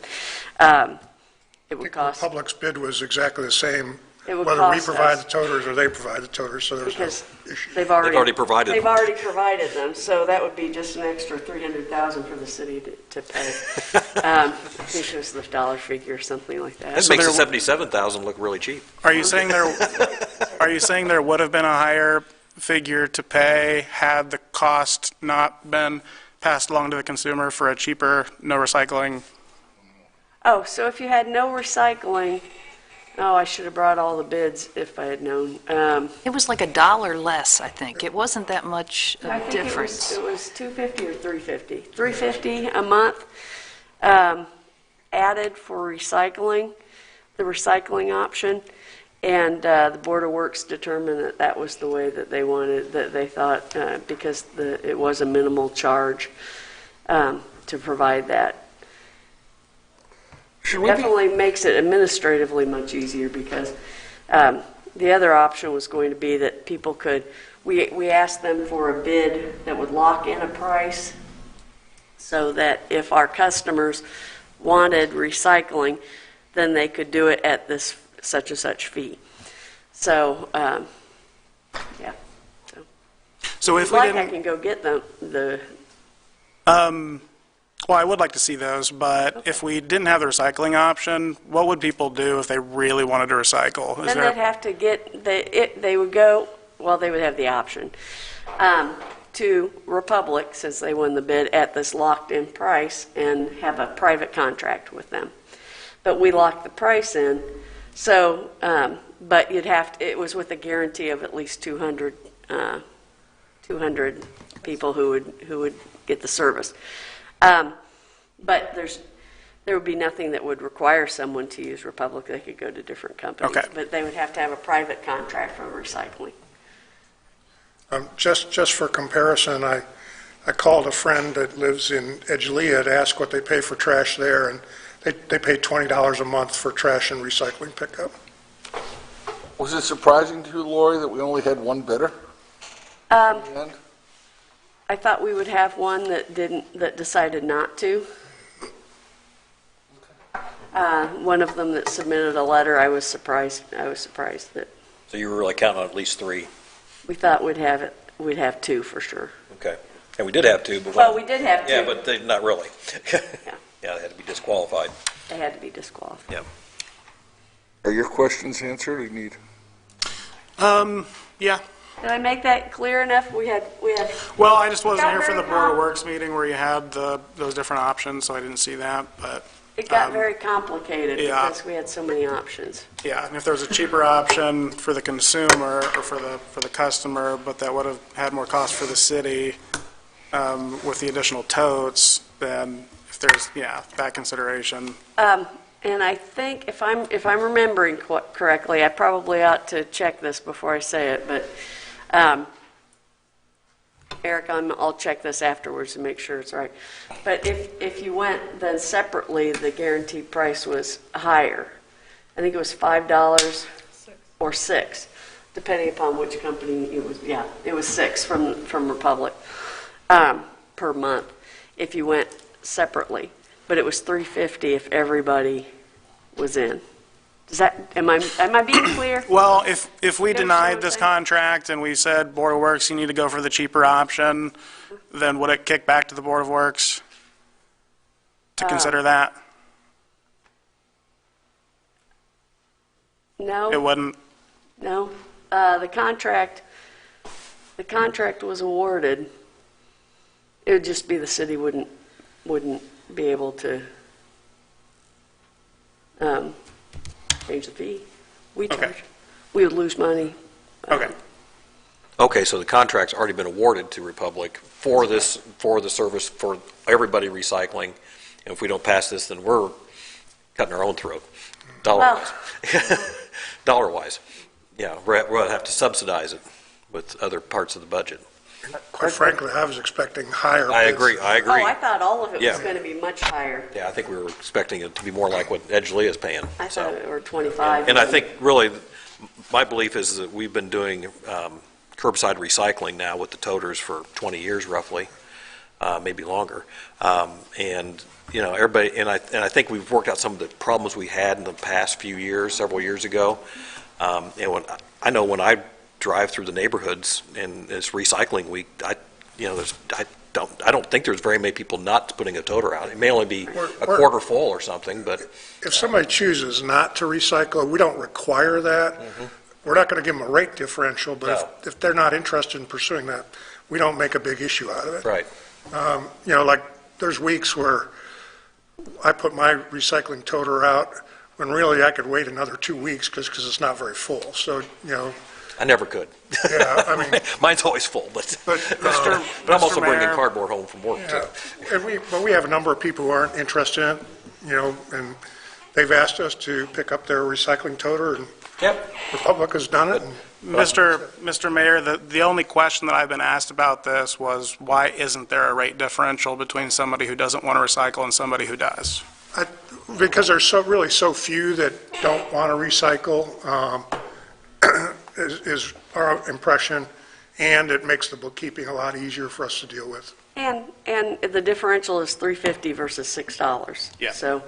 it would cost. Republic's bid was exactly the same, It would whether we cost provide us. the toters or they provide the toters, so there's no Because issue. they've already provided them. They've already provided them, so that would be just an extra $300,000 for the city to pay. I think it was the dollar figure or something like that. That makes the 77,000 look really cheap. Are you saying there would have been a higher figure to pay had the cost not been passed along to the consumer for a cheaper, no recycling? Oh, so if you had no recycling, I should have brought all the bids if I had known. It was like $1 less, I think. It wasn't that much I of a think difference. it was $250 or $350. $350 a month added for recycling, the recycling option, and the Board of Works determined that that was the way that they wanted, that they thought, because it was a minimal charge to provide that. Definitely makes it administratively much easier because the other option was going to be that people could, we asked them for a bid that would lock in a price so that if our customers wanted recycling, then they could do it at this such and such fee. So, yeah. So if we I didn't, can go get the well, I would like to see those, but if we didn't have the recycling option, what would people do if they really wanted to recycle? Then they'd have to get, they would go, well, they would have the option, to Republic, since they won the bid, at this locked-in price and have a private contract with them. But we locked the price in, so, but you'd have to, it was with a guarantee of at least 200 people who would get the service. But there would be nothing that would require someone to use Republic. They could go to different companies. Okay. But they would have to have a private contract for recycling. Just for comparison, I called a friend that lives in Edgelia to ask what they pay for trash there, and they pay $20 a month for trash and recycling pickup. Was it surprising to you, Lori, that we only had one bidder? In the end? I thought we would have one that decided not to. One of them that submitted a letter, I was surprised that So you were really counting on at least 3. we thought we'd have 2 for sure. Okay. And we did have 2, but... Well, we did have 2. Yeah, but not really. Yeah. Yeah, they had to be disqualified. They had to be disqualified. Yeah. Are your questions answered, or you need? Yeah. Did I make that clear enough? We had. Well, I just wasn't here for the Very Board of com- Works meeting where you had those different options, so I didn't see that, but It got very complicated yeah. because we had so many options. Yeah, and if there was a cheaper option for the consumer or for the customer, but that would have had more cost for the city with the additional totes, then if there's, that consideration. And I think if I'm remembering correctly, I probably ought to check this before I say it, but Eric, I'll check this afterwards to make sure it's right. But if you went then separately, the guaranteed price was higher. I think it was $5 or $6, depending upon which company it was. Yeah, it was $6 from Republic per month if you went separately. But it was $350 if everybody was in. Does that, am I being clear? Well, if we You denied understand this what I'm contract and we said, Board of Works, you need to go for the cheaper option, then would it kick back to the Board of Works to consider that? No. It wouldn't? No. The contract was awarded. It would just be the city wouldn't be able to change the fee. We Okay. charge. We would lose money. Okay. Okay, so the contract's already been awarded to Republic for the service for everybody recycling. And if we don't pass this, then we're cutting our own throat, dollar-wise. Dollar-wise. Yeah, we'll have to subsidize it with other parts of the budget. Quite frankly, I was expecting higher I bids. agree. Oh, I thought all of it was Yeah. going to be much higher. Yeah, I think we were expecting it to be more like what Edgeley is paying. I so. thought it were 25. And I think really, my belief is that we've been doing curbside recycling now with the toters for 20 years roughly, maybe longer. And, everybody, and I think we've worked out some of the problems we had in the past few years, several years ago. And I know when I drive through the neighborhoods and it's recycling week, I don't think there's very many people not putting a toter out. It may only be a quarter full or something, but If somebody chooses not to recycle, we don't require that. We're not going to give them a rate differential, but No. if they're not interested in pursuing that, we don't make a big issue out of it. right. Like there's weeks where I put my recycling toter out when really I could wait another 2 weeks because it's not very full. So, I never could. yeah, I mean, Mine's always full, but but, I'm also Mr. bringing Mayor. cardboard home from work too. yeah, but we have a number of people who aren't interested in it, and they've asked us to pick up their recycling toter, and Yep. Republic has done it. And Mr. Mayor, the only question that I've been asked about this was, why isn't there a rate differential between somebody who doesn't want to recycle and somebody who does? Because there's really so few that don't want to recycle, is our impression, and it makes the bookkeeping a lot easier for us to deal with. And the differential is $350 versus $6. Yeah. So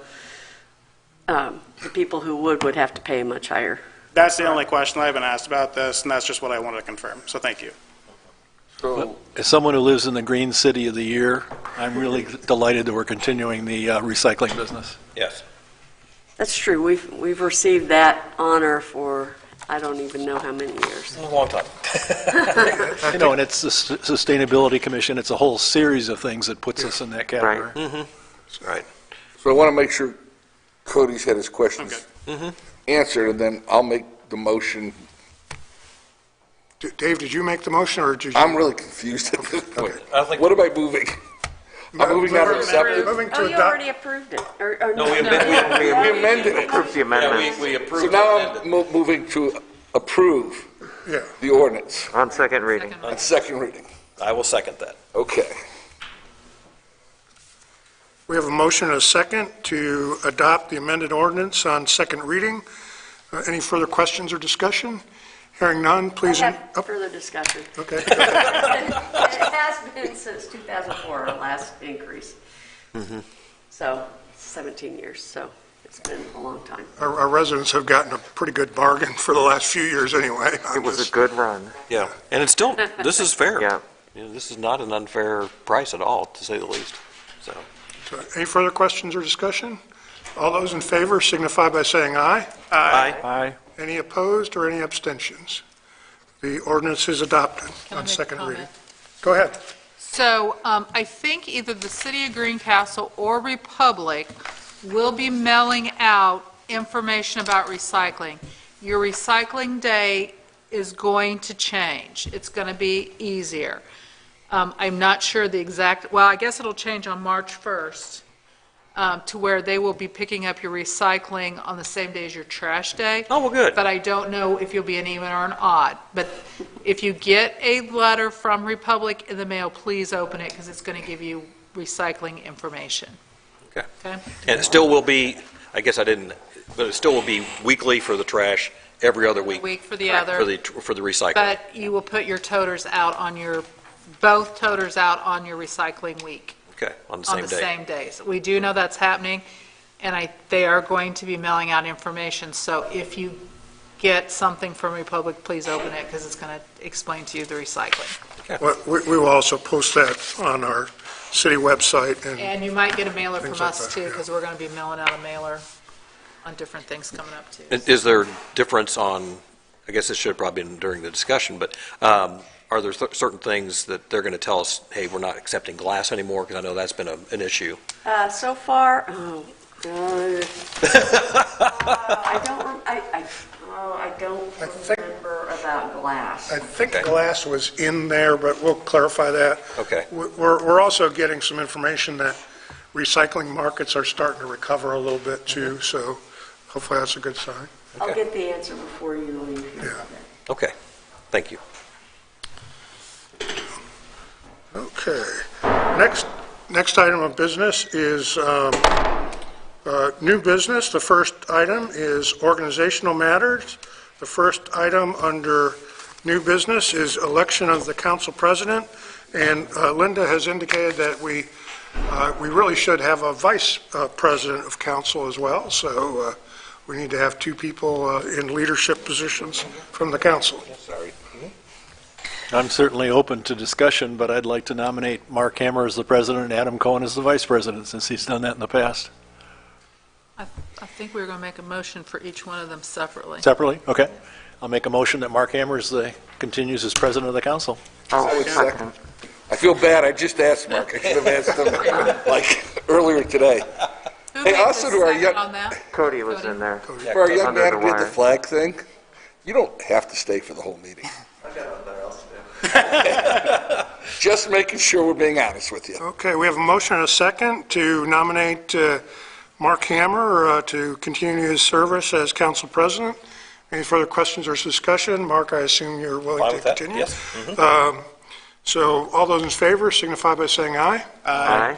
the people who would have to pay much higher. That's the only question I've been asked about this, and that's just what I wanted to confirm. So thank you. So, As someone who lives in the Green City of the Year, I'm really delighted that we're continuing the recycling business. Yes. That's true. We've received that honor for, I don't even know how many years. A long time. And it's the Sustainability Commission, it's a whole series of things that puts us in that category. Right. so I want to make sure Cody's had his questions answered, and then I'll make the motion. Dave, did you make the motion, or did you? I'm really confused at this point. I think- What am I moving? I'm moving now to accept it? Moving Oh, to you adopt. already approved it. Or No, we We amended it. Approve the Yeah, amendment we So approved now it. I'm moving to approve Yeah. the ordinance on second reading. on second reading. I will second that. Okay. We have a motion and a second to adopt the amended ordinance on second reading. Any further questions or discussion? Hearing none, I please. have further discussion. Okay. It has been since 2004, our last increase. So 17 years, so it's been a long time. Our residents have gotten a pretty good bargain for the last few years anyway. It was a good run. Yeah, and it's still, this is fair. Yeah. This is not an unfair price at all, to say the least, so. So, any further questions or discussion? All those in favor signify by saying aye. Aye. Aye. Any opposed or any abstentions? The ordinance is adopted Can I on make a second reading. comment? Go ahead. So I think either the city of Greencastle or Republic will be mailing out information about recycling. Your recycling day is going to change. It's going to be easier. I'm not sure the exact, well, I guess it'll change on March 1st to where they will be picking up your recycling on the same day as your trash day. Oh, well, good. But I don't know if you'll be an even or an odd. But if you get a letter from Republic in the mail, please open it because it's going to give you recycling information. Okay. Okay? And it still will be, I guess I didn't, but it still will be weekly for the trash, every other week. Week for the other. For the recycling. But you will put your toters out on both toters out on your recycling week. Okay, on the On same the day. same days. We do know that's happening, and they are going to be mailing out information. So if you get something from Republic, please open it, because it's going to explain to you the recycling. Well, we will also post that on our city website. And you might get a mailer from Things like us, that, too, yeah. because we're going to be mailing out a mailer on different things coming up, too. And is there difference on, I guess this should have probably been during the discussion, but are there certain things that they're going to tell us, hey, we're not accepting glass anymore? Because I know that's been an issue. So far, I don't remember about glass. I think Okay. glass was in there, but we'll clarify that. Okay. We're also getting some information that recycling markets are starting to recover a little bit too, so hopefully that's a good sign. I'll get the answer before you leave. Yeah. Okay, thank you. Okay. Next item of business is new business. The first item is organizational matters. The first item under new business is election of the council president, and Linda has indicated that we really should have a vice president of council as well, so we need to have two people in leadership positions from the council. Sorry. I'm certainly open to discussion, but I'd like to nominate Mark Hammer as the president and Adam Cohen as the vice president, since he's done that in the past. I think we were going to make a motion for each one of them separately. Separately? Okay. I'll make a motion that Mark Hammer continues as president of the council. I would second. I feel bad, I just asked Mark. I should have asked him, like, earlier today. Who Hey, made the also to our second young- on that? Cody was in there. For our young Under man the who did the wire. flag thing, you don't have to stay for the whole meeting. Just making sure we're being honest with you. Okay, we have a motion and a second to nominate Mark Hammer to continue his service as council president. Any further questions or discussion? Mark, I assume you're willing Fine to with that? continue? Yes. Mhm. So all those in favor signify by saying aye. Aye.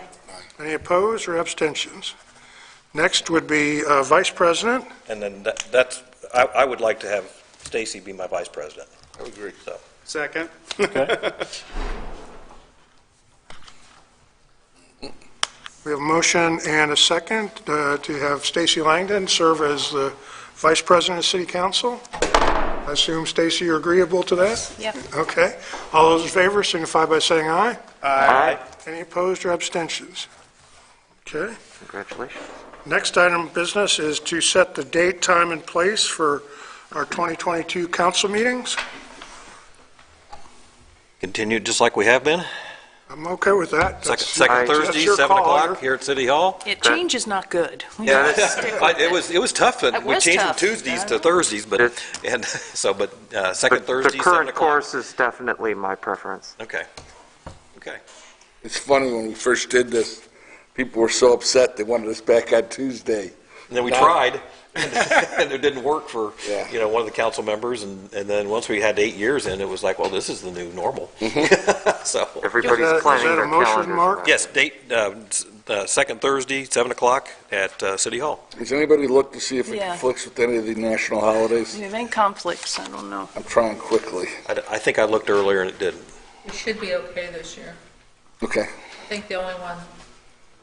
Any opposed or abstentions? Next would be vice president. And then that's, I would like to have Stacy be my vice president. I would agree. So, Second. We have a motion and a second to have Stacy Langdon serve as the vice president of city council. I assume, Stacy, you're agreeable to that? Yep. Okay. All those in favor signify by saying aye. Aye. Any opposed or abstentions? Okay. Congratulations. Next item of business is to set the date, time, and place for our 2022 council meetings. continue just like we have been. I'm okay with that. Second Aye. Thursday, That's your 7 call. o'clock here at City Hall. Yeah, change is not good. We Yeah, have to stick with it was tough. It We was changed from tough. Tuesdays I to know. Thursdays, but, and so, but second But Thursday, the 7 current o'clock. course is definitely my preference. Okay. Okay. It's funny, when we first did this, people were so upset they wanted us back on Tuesday. And then we Now- tried, and it didn't work for, Yeah. one of the council members, and then once we had 8 years in, it was like, well, this is the new normal. So, Everybody's Is that planning a their motion, calendars. Mark? around. yes, date, second Thursday, 7 o'clock at City Hall. Has anybody looked to see if it Yeah. conflicts with any of the national holidays? We have any conflicts, I don't know. I'm trying quickly. I think I looked earlier and it didn't. It should be okay this year. Okay. I think the only one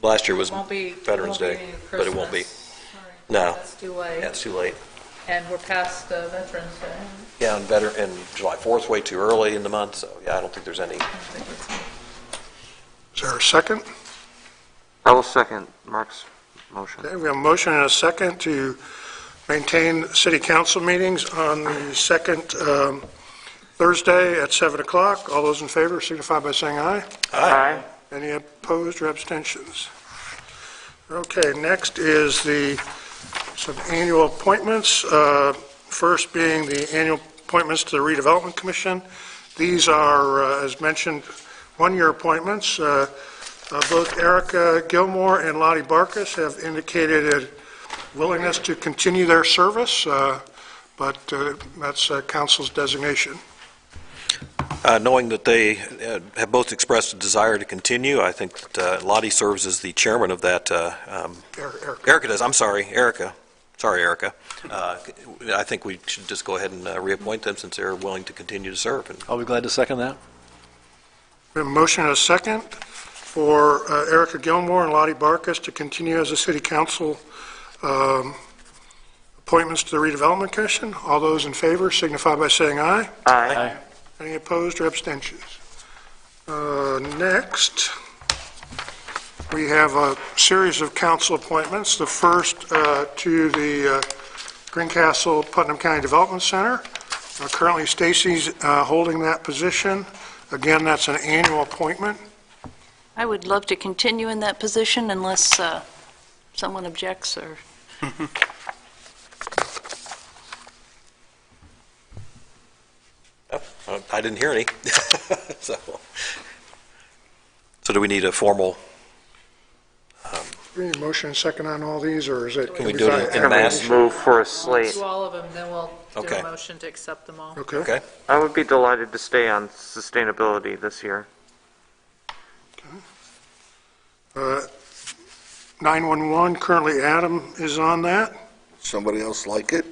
Last year was won't be. Veterans won't be Day, any but it won't be. Christmas. Sorry. No. That's too late. Yeah, it's too late. And we're past Veterans Day. Yeah, and July 4th way too early in the month, so yeah, I don't think there's any. Is there a second? I will second Mark's motion. Okay, we have a motion and a second to maintain city council meetings on the second Thursday at 7 o'clock. All those in favor signify by saying aye. Aye. Any opposed or abstentions? Okay, next is some annual appointments. First being the annual appointments to the Redevelopment Commission. These are, as mentioned, one-year appointments. Both Erica Gilmore and Lottie Barkus have indicated a willingness to continue their service, but that's council's designation. Knowing that they have both expressed a desire to continue, I think that Lottie serves as the chairman of that. Erica does. I'm sorry, Erica. Sorry, Erica. I think we should just go ahead and reappoint them since they're willing to continue to serve. I'll be glad to second that. We have a motion and a second for Erica Gilmore and Lottie Barkus to continue as a city council appointments to the Redevelopment Commission. All those in favor signify by saying aye. Aye. Any opposed or abstentions? Next, we have a series of council appointments. The first to the Greencastle Putnam County Development Center. Currently, Stacy's holding that position. Again, that's an annual appointment. I would love to continue in that position unless someone objects or... I didn't hear any. So do we need a formal? We need a motion and second on all these, or is it? Can we do it in Can mass? we move for a We'll slate? do all of them, then we'll do Okay. a motion to accept them all. Okay. Okay. I would be delighted to stay on sustainability this year. 911, currently Adam is on that. Somebody else like it?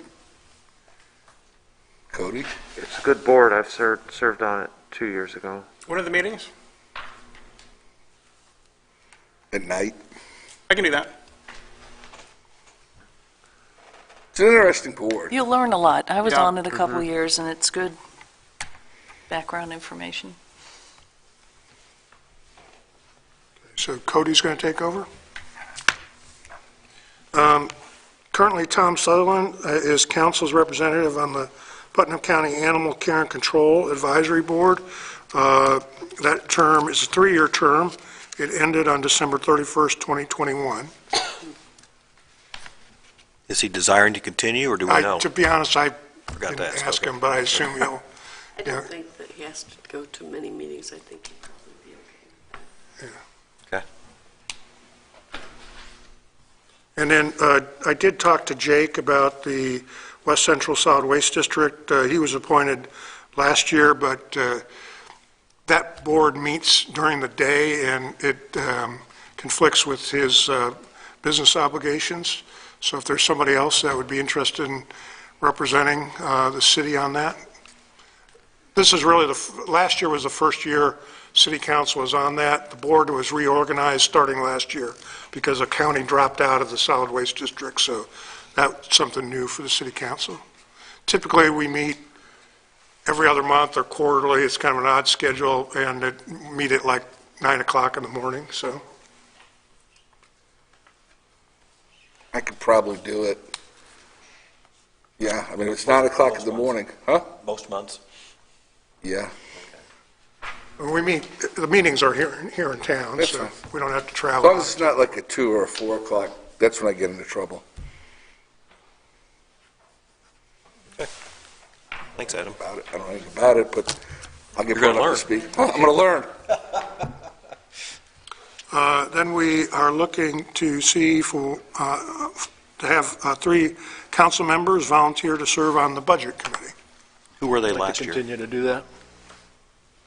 Cody? It's a good board. I've served on it 2 years ago. What are the meetings? At night? I can do that. It's an interesting board. You'll learn a lot. I was Yeah. on it a couple of years, and it's good background information. So Cody's going to take over. Currently, Tom Sutherland is council's representative on the Putnam County Animal Care and Control Advisory Board. That term is a 3-year term. It ended on December 31st, 2021. Is he desiring to continue, or do we know? To be honest, I Forgot to didn't ask, ask okay. him, but I assume he'll. I Yeah. don't think that he has to go to many meetings. I think he'd probably be okay. Okay. And then I did talk to Jake about the West Central Solid Waste District. He was appointed last year, but that board meets during the day, and it conflicts with his business obligations. So if there's somebody else that would be interested in representing the city on that. This is really last year was the first year city council was on that. The board was reorganized starting last year because a county dropped out of the solid waste district, so that's something new for the city council. Typically, we meet every other month or quarterly. It's kind of an odd schedule, and meet at like 9 o'clock in the morning, so. I could probably do it. Yeah, I mean, it's 9 o'clock in the morning. Huh? Most months? Yeah. We meet, the meetings are here in town, That's so fine. we don't have to As travel. long as it's not like a 2 or a 4 o'clock, that's when I get into trouble. Thanks, Adam. About it. I don't know anything about it, but I'll get You're gonna brought up to speak. Oh, I'm going to learn. Then we are looking to see to have 3 council members volunteer to serve on the Budget Committee. Who were they I'd like last to year? continue to do that.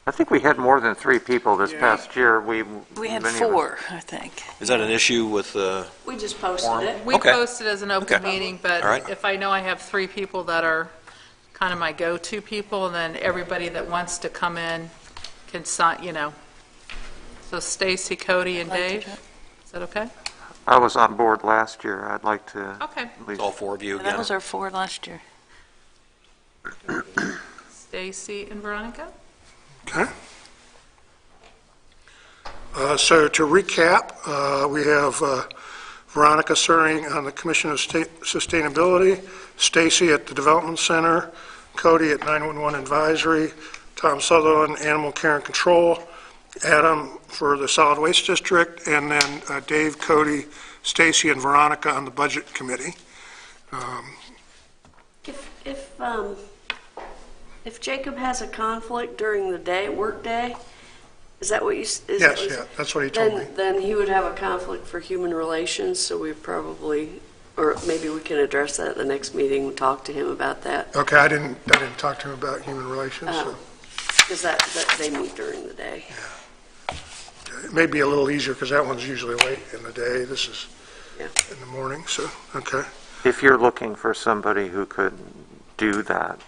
I think we had more than 3 people this past year. We had many of us- 4, I think. Is that an issue with, We just posted it. We Okay. post it as an open Okay. meeting, but All right. if I know I have 3 people that are kind of my go-to people, and then everybody that wants to come in can sign, So Stacy, Cody, and Like to Dave, do it. is that okay? I was on board last year. I'd like to Okay. at least all 4 of you That again? was our 4 last year. Stacy and Veronica? Okay? So to recap, we have Veronica serving on the Commission of Sustainability, Stacy at the Development Center, Cody at 911 Advisory, Tom Sutherland, Animal Care and Control, Adam for the Solid Waste District, and then Dave, Cody, Stacy and Veronica on the Budget Committee. If Jacob has a conflict during the day, work day, is that what you? Yes, yeah, that's what he told me. Then he would have a conflict for human relations, so we probably, or maybe we can address that at the next meeting, and talk to him about that. Okay, I didn't talk to him about human relations, so Because that they meet during the day. it may be a little easier because that one's usually late in the day. This is Yeah. in the morning, so, okay. If you're looking for somebody who could do that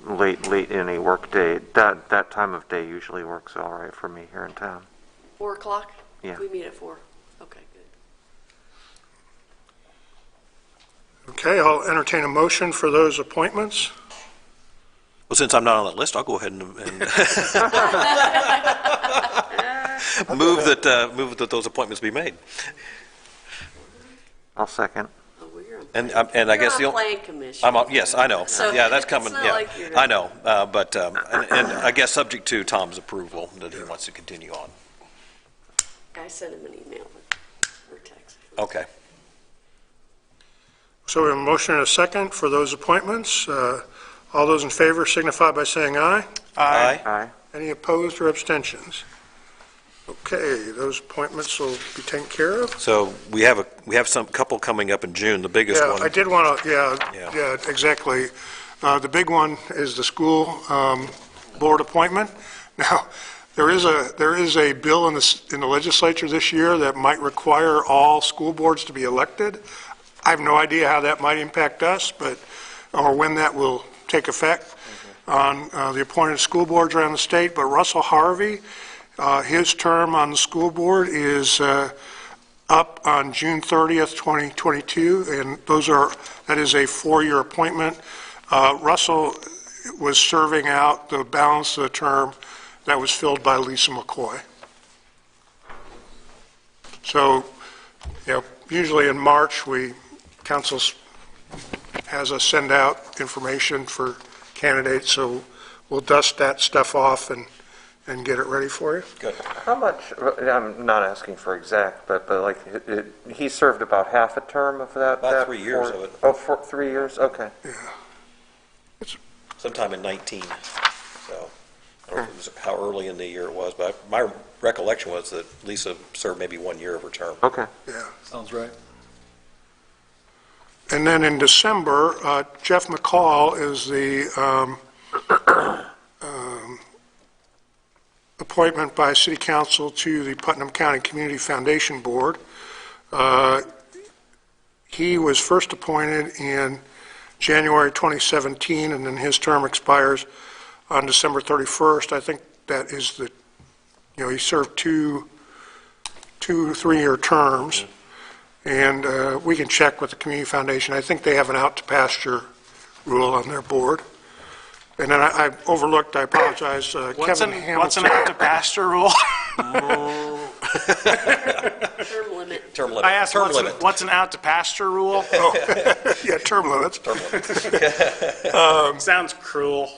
late in a workday, that time of day usually works all right for me here in town. 4 o'clock? Yeah. We meet at 4. Okay, good. Okay, I'll entertain a motion for those appointments. Well, since I'm not on that list, I'll go ahead and move that those appointments be made. I'll second. Oh, well, you're on And I guess You're the on only. Plan Commission. Yes, I know. So Yeah, that's it's coming, not yeah. like you're- I know, but, and I guess subject to Tom's approval that he wants to continue on. I sent him an email or text. Okay. So we have a motion and a second for those appointments. All those in favor signify by saying aye. Aye. Aye. Any opposed or abstentions? Okay, those appointments will be taken care of. So we have some couple coming up in June, the biggest Yeah, one. I did want to, Yeah. yeah, exactly. The big one is the school board appointment. Now, there is a bill in the legislature this year that might require all school boards to be elected. I have no idea how that might impact us, or when that will take effect on the appointed school boards around the state. But Russell Harvey, his term on the school board is up on June 30th, 2022, and that is a 4-year appointment. Russell was serving out the balance of the term that was filled by Lisa McCoy. So, usually in March, council has us send out information for candidates, so we'll dust that stuff off and get it ready for you. Good. How much, I'm not asking for exact, but like, he served about half a term of that? About 3 years of it. Oh, 3 years, okay. Sometime in 19, so. I don't know if it was how early in the year it was, but my recollection was that Lisa served maybe 1 year of her term. Okay. Yeah. Sounds right. And then in December, Jeff McCall is the appointment by City Council to the Putnam County Community Foundation Board. He was first appointed in January 2017, and then his term expires on December 31st. I think that is he served two 3-year terms. And we can check with the Community Foundation. I think they have an out-to-pasture rule on their board. And then I overlooked, I apologize, Kevin Hamilton. What's an out-to-pasture rule? Term limit. Term limit. I asked Term limit. what's an out-to-pasture rule? Yeah, term limits. Sounds cruel.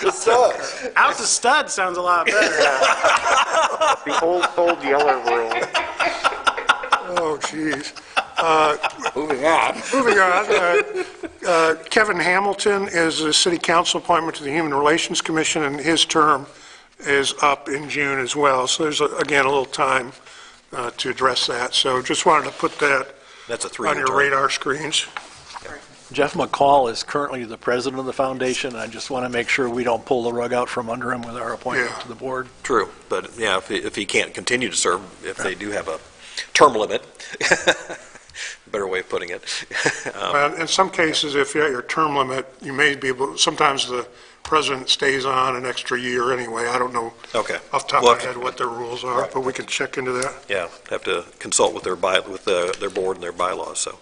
It does. Out to stud sounds a lot better. The old Yeller rule. Oh, geez. Moving on. Moving on, Kevin Hamilton is a city council appointment to the Human Relations Commission, and his term is up in June as well. So there's, again, a little time to address that. So just wanted to put that That's a on 3-year your term. radar screens. Jeff McCall is currently the president of the foundation. I just want to make sure we don't pull the rug out from under him with our appointment Yeah. to the board. True, but yeah, if he can't continue to serve, if they do have a term limit, better way of putting it. Well, in some cases, if you're at your term limit, you may be able, sometimes the president stays on an extra year anyway. I don't know Okay. off the top Well, of my head what their rules are, Right. but we can check into that. Yeah, have to consult with their board and their bylaws, so.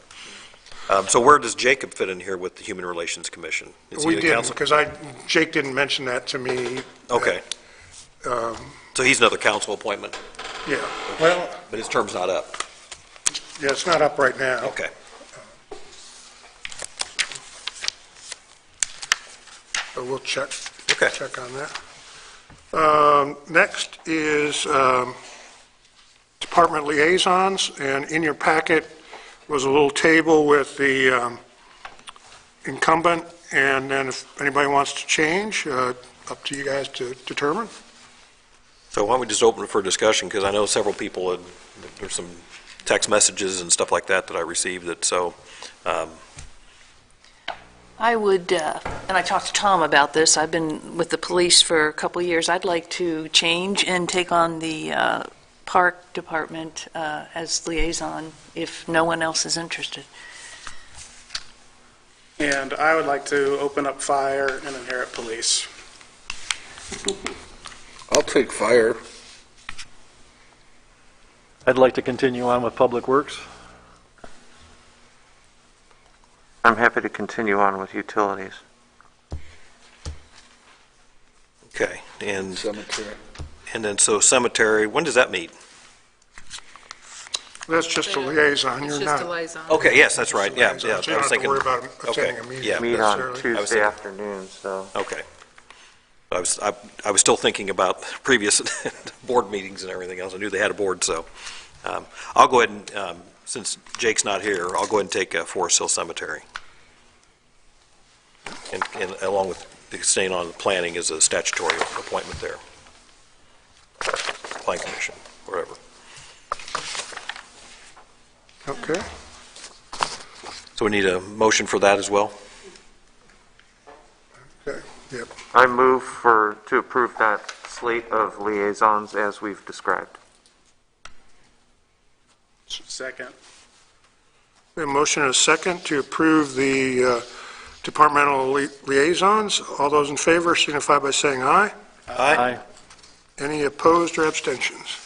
So where does Jacob fit in here with the Human Relations Commission? Is he We the didn't, council? because Jake didn't mention that to me. Okay. So he's another council appointment, Yeah, well, but his term's not up. yeah, it's not up right now. Okay. So we'll check Okay. on that. Next is department liaisons, and in your packet was a little table with the incumbent, and then if anybody wants to change, up to you guys to determine. So why don't we just open it for discussion, because I know several people, there's some text messages and stuff like that I received that, so. I would, and I talked to Tom about this, I've been with the police for a couple of years, I'd like to change and take on the park department as liaison if no one else is interested. And I would like to open up fire and inherit police. I'll take fire. I'd like to continue on with Public Works. I'm happy to continue on with utilities. Okay, and Cemetery. then so cemetery, when does that meet? That's just a liaison, It's you're just a not. liaison. Okay, yes, that's right, yeah, So yeah. you I was don't have to thinking. worry about attending a Okay, meeting yeah. Meet on necessarily. Tuesday thinking- afternoon, so. Okay. I was still thinking about previous board meetings and everything else. I knew they had a board, so I'll go ahead and, since Jake's not here, I'll go ahead and take Forest Hill Cemetery. And along with staying on the planning as a statutory appointment there. Plan Commission, whatever. Okay. So we need a motion for that as well? Okay, yep. I move to approve that slate of liaisons as we've described. Second. We have a motion and a second to approve the departmental liaisons. All those in favor signify by saying aye. Aye. Any opposed or abstentions?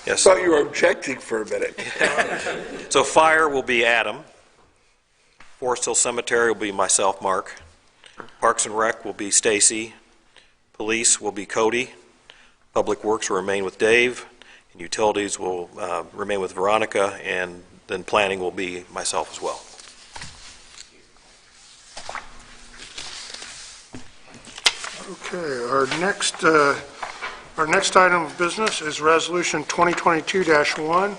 Yes. Thought you were objecting for a minute. So fire will be Adam. Forest Hill Cemetery will be myself, Mark. Parks and Rec will be Stacy. Police will be Cody. Public Works will remain with Dave. And utilities will remain with Veronica. And then planning will be myself as well. Okay, our next item of business is Resolution 2022-1,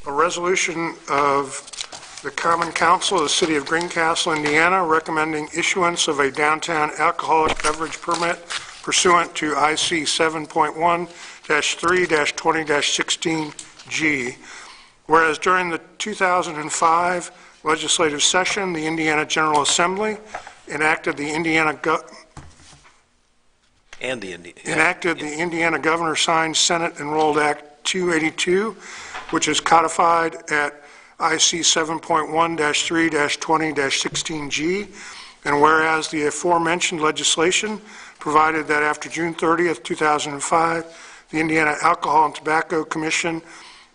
a resolution of the Common Council of the City of Greencastle, Indiana, recommending issuance of a downtown alcoholic beverage permit pursuant to IC 7.1-3-20-16G. Whereas during the 2005 legislative session, the Indiana General Assembly enacted the Indiana Governor Signed Senate Enrolled Act 282, which is codified at IC 7.1-3-20-16G, and whereas the aforementioned legislation provided that after June 30th, 2005, the Indiana Alcohol and Tobacco Commission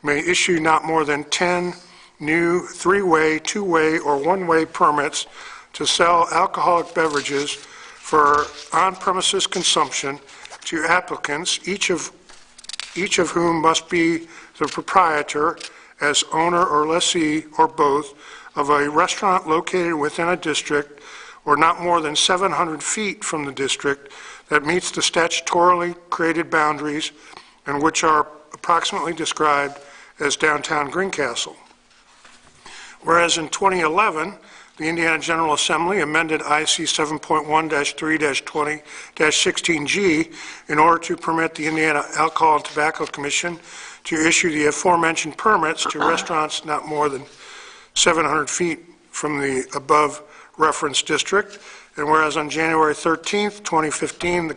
may issue not more than 10 new three-way, two-way, or one-way permits to sell alcoholic beverages for on-premises consumption to applicants, each of whom must be the proprietor as owner or lessee or both of a restaurant located within a district or not more than 700 feet from the district that meets the statutorily created boundaries and which are approximately described as downtown Greencastle. Whereas in 2011, the Indiana General Assembly amended IC 7.1-3-20-16G in order to permit the Indiana Alcohol and Tobacco Commission to issue the aforementioned permits to restaurants not more than 700 feet from the above referenced district. And whereas on January 13th, 2015,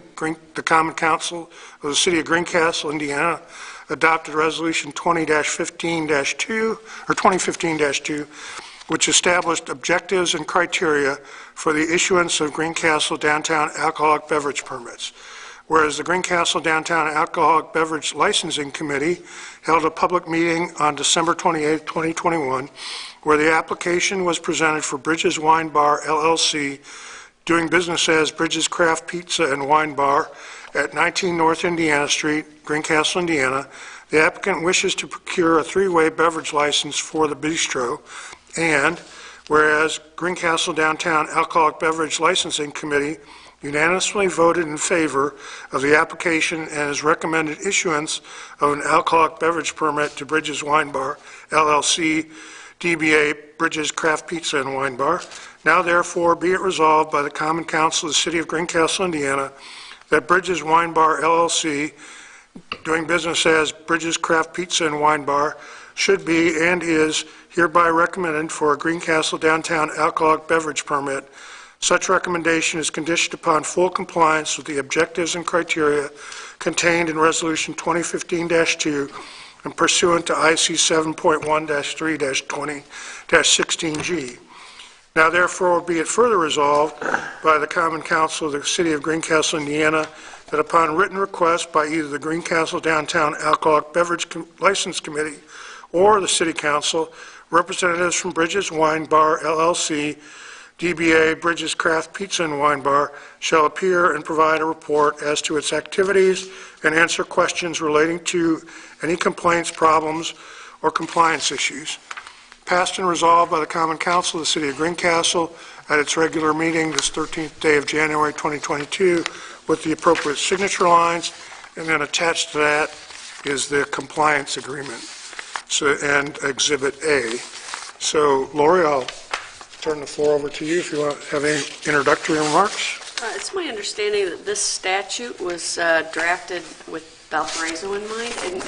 the Common Council of the City of Greencastle, Indiana, adopted Resolution 20-15-2, or 2015-2, which established objectives and criteria for the issuance of Greencastle Downtown Alcoholic Beverage Permits. Whereas the Greencastle Downtown Alcoholic Beverage Licensing Committee held a public meeting on December 28, 2021, where the application was presented for Bridges Wine Bar LLC, doing business as Bridges Craft Pizza and Wine Bar at 19 North Indiana Street, Greencastle, Indiana. The applicant wishes to procure a three-way beverage license for the bistro. And whereas Greencastle Downtown Alcoholic Beverage Licensing Committee unanimously voted in favor of the application and has recommended issuance of an alcoholic beverage permit to Bridges Wine Bar, LLC, DBA Bridges Craft Pizza and Wine Bar. Now therefore be it resolved by the Common Council of the City of Greencastle, Indiana, that Bridges Wine Bar, LLC, doing business as Bridges Craft Pizza and Wine Bar, should be and is hereby recommended for a Greencastle downtown alcoholic beverage permit. Such recommendation is conditioned upon full compliance with the objectives and criteria contained in Resolution 2015-2 and pursuant to IC 7.1-3-20-16G. Now therefore be it further resolved by the Common Council of the City of Greencastle, Indiana, that upon written request by either the Greencastle Downtown Alcoholic Beverage License Committee or the City Council, representatives from Bridges Wine Bar, LLC, DBA Bridges Craft Pizza and Wine Bar, shall appear and provide a report as to its activities and answer questions relating to any complaints, problems, or compliance issues. Passed and resolved by the Common Council of the City of Greencastle at its regular meeting this 13th day of January 2022 with the appropriate signature lines, and then attached to that is the compliance agreement and Exhibit A. So, Lori, I'll turn the floor over to you if you want to have any introductory remarks. It's my understanding that this statute was drafted with Valparaiso in mind, and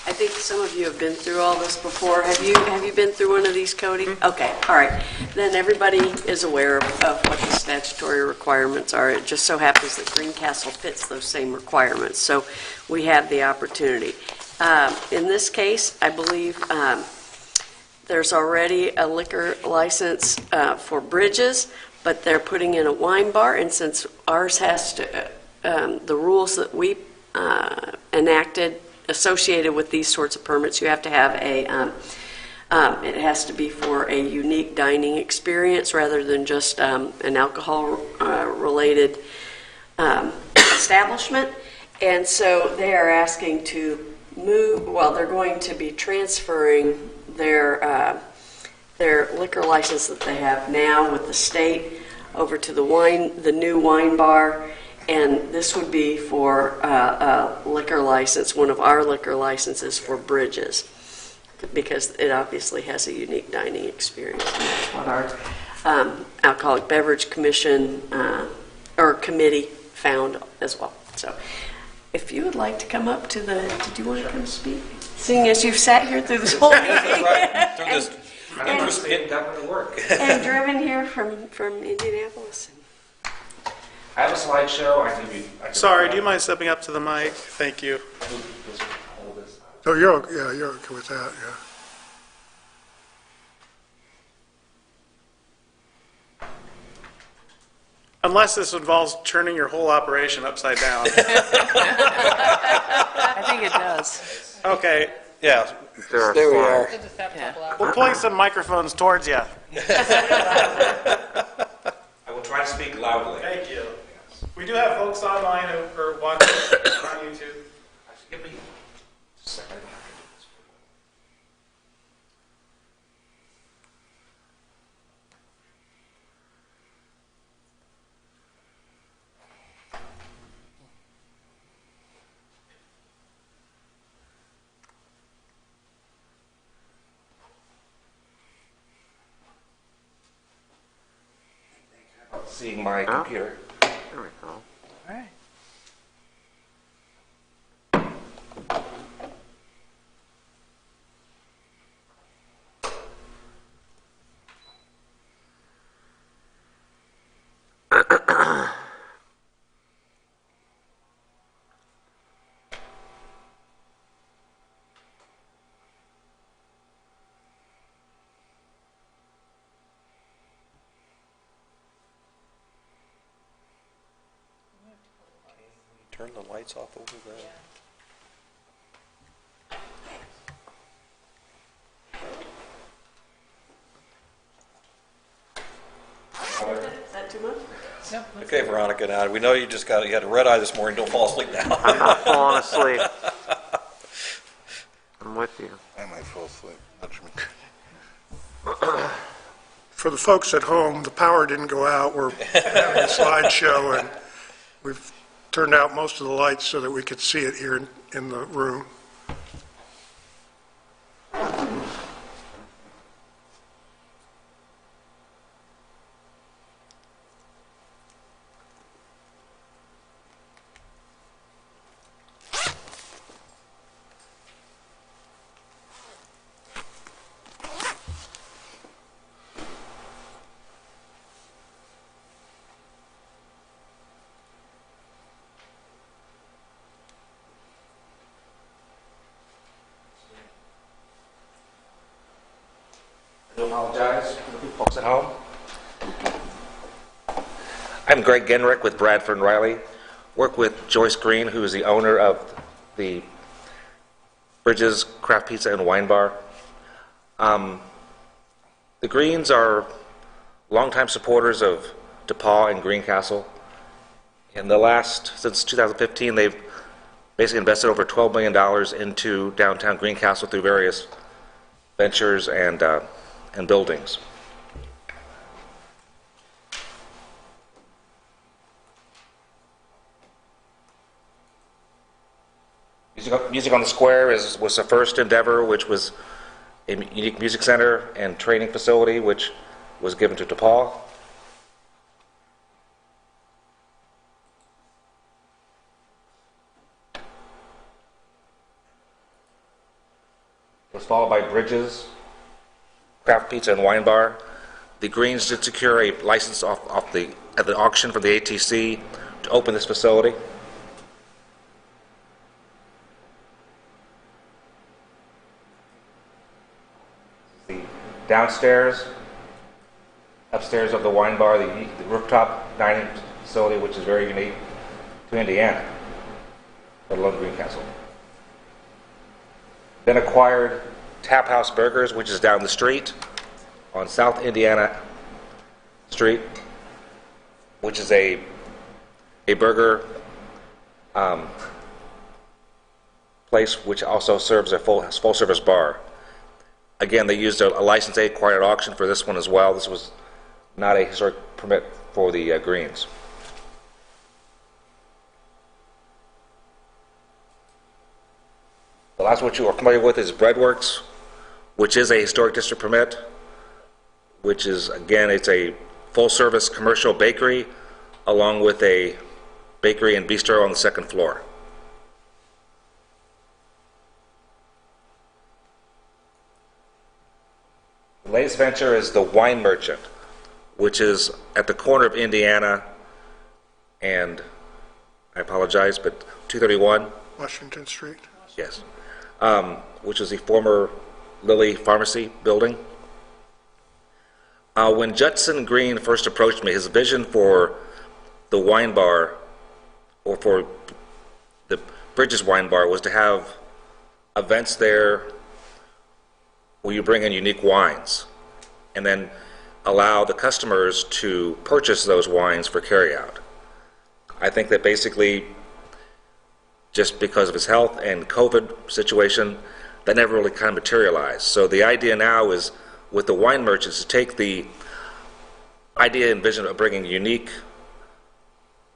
I think some of you have been through all this before. Have you been through one of these, Cody? Okay, all right. Then everybody is aware of what the statutory requirements are. It just so happens that Greencastle fits those same requirements, so we have the opportunity. In this case, I believe there's already a liquor license for Bridges, but they're putting in a wine bar, and since ours has to, the rules that we enacted associated with these sorts of permits, you have to have it has to be for a unique dining experience rather than just an alcohol-related establishment. And so they are asking to move, well, they're going to be transferring their liquor license that they have now with the state over to the new wine bar, and this would be for a liquor license, one of our liquor licenses for Bridges, because it obviously has a unique dining experience. And that's what our Alcoholic Beverage Commission or committee found as well. So, if you would like to come up to the, did you want to come speak? Seeing as you've sat here through this whole meeting. Right, through this interest in government work. And driven here from Indianapolis. I have a slideshow. I can Sorry, do you mind stepping up to the mic? Thank you. Oh, you're okay with that, yeah. Unless this involves turning your whole operation upside down. I think it does. Okay, Yeah, There we are. We'll just have a couple hours. we'll point some microphones towards you. I will try to speak loudly. Thank you. We do have folks online who are watching on YouTube. Give me a second. Seeing my computer. There we go. All right. turn the lights off over there. Is that too much? Okay, Veronica, now, we know you had a red eye this morning, don't fall asleep now. I'm not falling asleep. I'm with you. I might fall asleep. Watch me. for the folks at home, the power didn't go out. We're having a slideshow, and we've turned out most of the lights so that we could see it here in the room. I do apologize for the folks at home. I'm Greg Genrick with Bradford and Riley. Work with Joyce Green, who is the owner of the Bridges Craft Pizza and Wine Bar. The Greens are longtime supporters of DePaul and Greencastle. Since 2015, they've basically invested over $12 million into downtown Greencastle through various ventures and buildings. Music on the Square was the first endeavor, which was a unique music center and training facility, which was given to DePaul. It was followed by Bridges Craft Pizza and Wine Bar. The Greens did secure a license at the auction from the ATC to open this facility. The downstairs, upstairs of the wine bar, the rooftop dining facility, which is very unique to Indiana, let alone Greencastle. Then acquired Tap House Burgers, which is down the street on South Indiana Street, which is a burger place which also serves a full service bar. Again, they used a license they acquired at auction for this one as well. This was not a historic permit for the Greens. The last one you are familiar with is Breadworks, which is a historic district permit, which is, again, it's a full-service commercial bakery along with a bakery and bistro on the second floor. The latest venture is the Wine Merchant, which is at the corner of Indiana and, I apologize, but 231? Washington Street. Yes. Which is the former Lilly Pharmacy building. When Judson Green first approached me, his vision for the wine bar, or for the Bridges Wine Bar, was to have events there where you bring in unique wines and then allow the customers to purchase those wines for carryout. I think that basically, just because of his health and COVID situation, that never really kind of materialized. So the idea now is, with the wine merchants, to take the idea and vision of bringing unique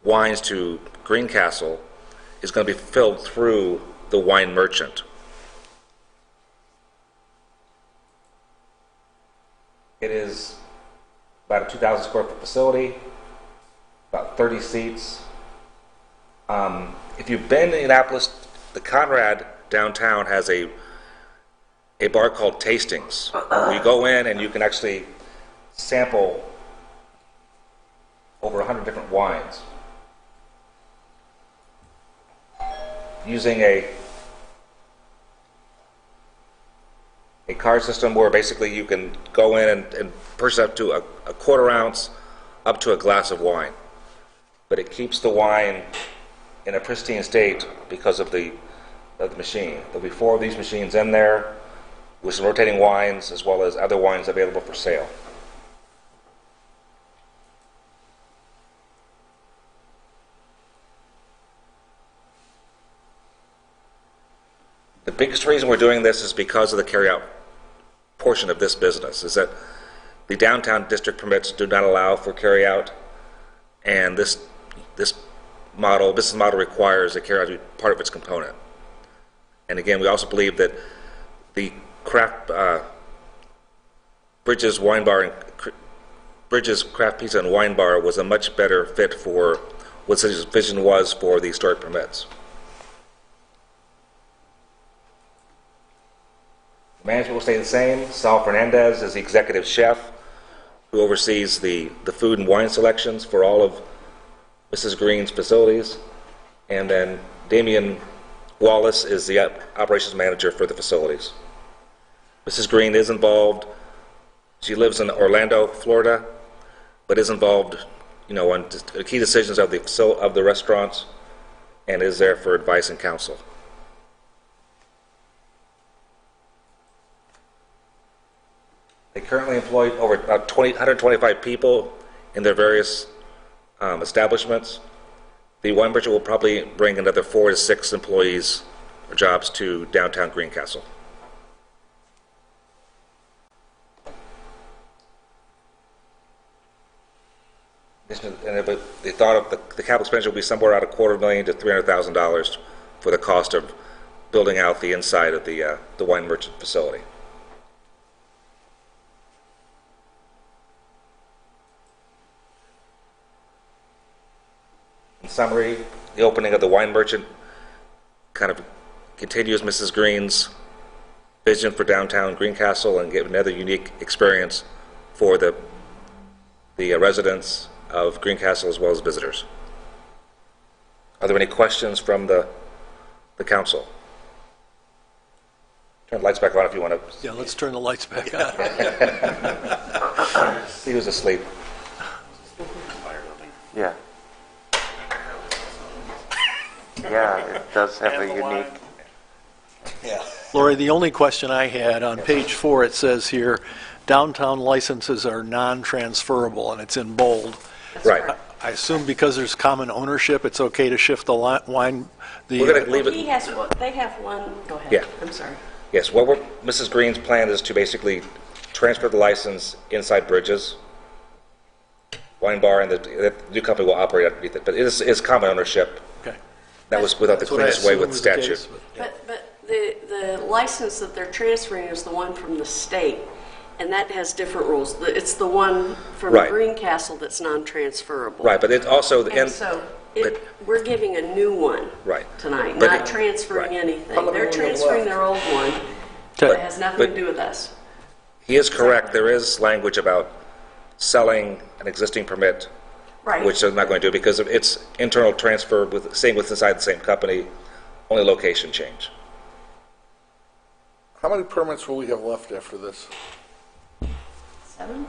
wines to Greencastle is going to be fulfilled through the Wine Merchant. It is about a 2,000 square foot facility, about 30 seats. If you've been to Indianapolis, the Conrad downtown has a bar called Tastings, where you go in and you can actually sample over 100 different wines using a card system where basically you can go in and purchase up to a quarter ounce up to a glass of wine. But it keeps the wine in a pristine state because of the machine. There'll be 4 of these machines in there with some rotating wines as well as other wines available for sale. The biggest reason we're doing this is because of the carryout portion of this business, is that the downtown district permits do not allow for carryout, and this business model requires that carryout be part of its component. And again, we also believe that the Bridges Craft Pizza and Wine Bar was a much better fit for what his vision was for the historic permits. Management will stay the same. Sal Fernandez is the executive chef who oversees the food and wine selections for all of Mrs. Green's facilities. And then Damian Wallace is the operations manager for the facilities. Mrs. Green is involved. She lives in Orlando, Florida, but is involved, on key decisions of the restaurants, and is there for advice and counsel. They currently employ over 125 people in their various establishments. The wine merchant will probably bring another 4 to 6 employees or jobs to downtown Greencastle. They thought of the capital expenditure will be somewhere out of $250,000 to $300,000 for the cost of building out the inside of the wine merchant facility. In summary, the opening of the wine merchant kind of continues Mrs. Green's vision for downtown Greencastle and give another unique experience for the residents of Greencastle as well as visitors. Are there any questions from the council? Turn the lights back on if you want to. Yeah, let's turn the lights back on. He was asleep. Yeah. Yeah, it does have a unique. Lori, the only question I had, on page 4, it says here, downtown licenses are non-transferable, and it's in bold. Right. I assume because there's common ownership, it's okay to shift the wine, We're going to leave it. He has, they have one, go ahead. Yeah. I'm sorry. Yes, Mrs. Green's plan is to basically transfer the license inside Bridges. Wine Bar and the new company will operate underneath it, but it is common ownership. Okay. That was without the That's what I cleanest way assumed with was the statute. case, yeah. But the license that they're transferring is the one from the state, and that has different rules. It's the one from Right. Greencastle that's non-transferable. Right, but it also, And so we're giving a new one Right. tonight, But not it- transferring right. anything. They're transferring their old one. Okay. It has nothing to do with us. he is correct, there is language about selling an existing permit, Right. which they're not going to do because of its internal transfer, same with inside the same company, only location change. How many permits will we have left after this? 7?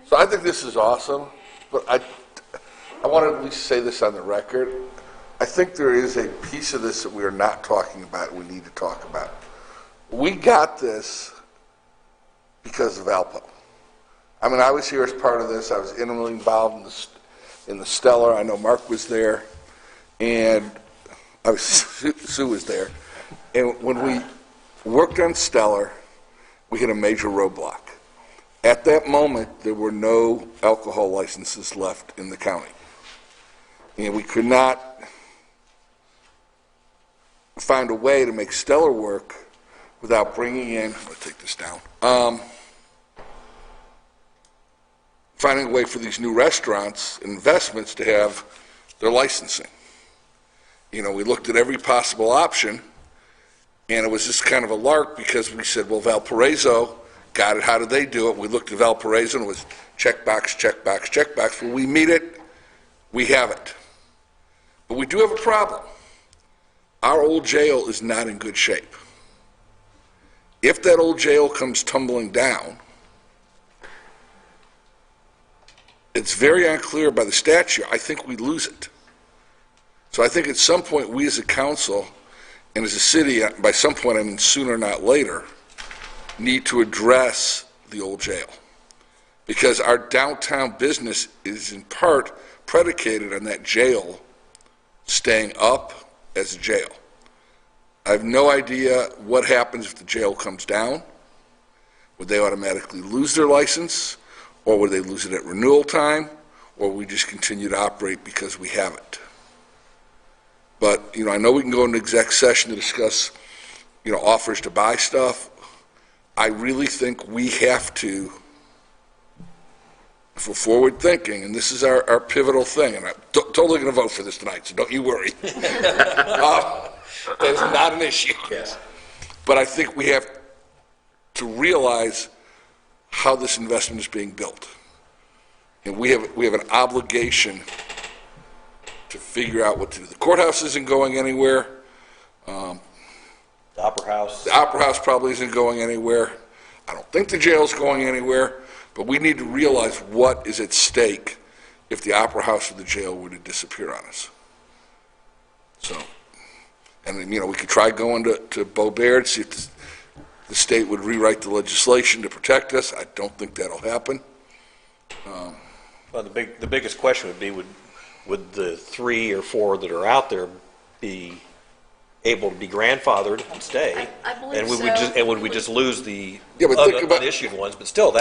So I think this is awesome, but I want to at least say this on the record. I think there is a piece of this that we are not talking about, we need to talk about. We got this because of Valpo. I mean, I was here as part of this. I was intimately involved in the Stellar. I know Mark was there, and Sue was there. And when we worked on Stellar, we hit a major roadblock. At that moment, there were no alcohol licenses left in the county. And we could not find a way to make Stellar work without bringing in, I'm going to take this down, finding a way for these new restaurants and investments to have their licensing. We looked at every possible option, and it was just kind of a lark because we said, well, Valparaiso got it. How did they do it? We looked at Valparaiso, and it was checkbox, checkbox, checkbox. When we meet it, we have it. But we do have a problem. Our old jail is not in good shape. If that old jail comes tumbling down, it's very unclear by the statute. I think we lose it. So I think at some point we as a council and as a city, by some point I mean sooner not later, need to address the old jail. Because our downtown business is in part predicated on that jail staying up as a jail. I have no idea what happens if the jail comes down, Would they automatically lose their license, or would they lose it at renewal time, or would we just continue to operate because we have it? But, I know we can go into exec session to discuss, offers to buy stuff. I really think we have to, if we're forward thinking, and this is our pivotal thing, and I'm totally going to vote for this tonight, so don't you worry. That's not an issue. Yes. But I think we have to realize how this investment is being built. And we have an obligation to figure out what to do. The courthouse isn't going anywhere. The Opera House. The Opera House probably isn't going anywhere. I don't think the jail's going anywhere, but we need to realize what is at stake if the Opera House or the jail were to disappear on us. So, and we could try going to Bo Baird, see if the state would rewrite the legislation to protect us. I don't think that'll happen. Well, the biggest question would be, would the 3 or 4 that are out there be able to be grandfathered and stay? I believe and would so. would we just lose the think about- unissued ones? But still,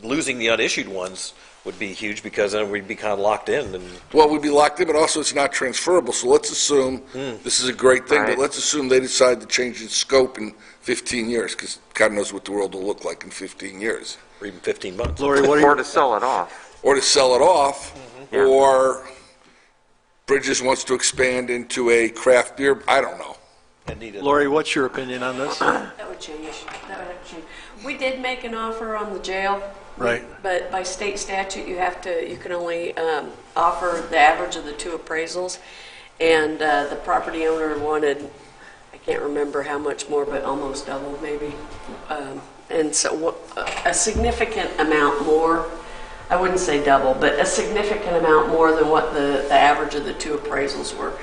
losing the unissued ones would be huge, because then we'd be kind of locked in. And Well, we'd be locked in, but also it's not transferable. So let's assume, this is a great thing, but Right. let's assume they decide to change its scope in 15 years, because God knows what the world will look like in 15 years. or even 15 months. Lori, what Or are to sell it off. Or to sell it off, Yeah. or Bridges wants to expand into a craft beer, I don't know. And need a- Lori, what's your opinion on this? That would change. That would have to change. We did make an offer on the jail. Right. But by state statute, you can only offer the average of the 2 appraisals. And the property owner wanted, I can't remember how much more, but almost double maybe. And so a significant amount more, I wouldn't say double, but a significant amount more than what the average of the 2 appraisals were.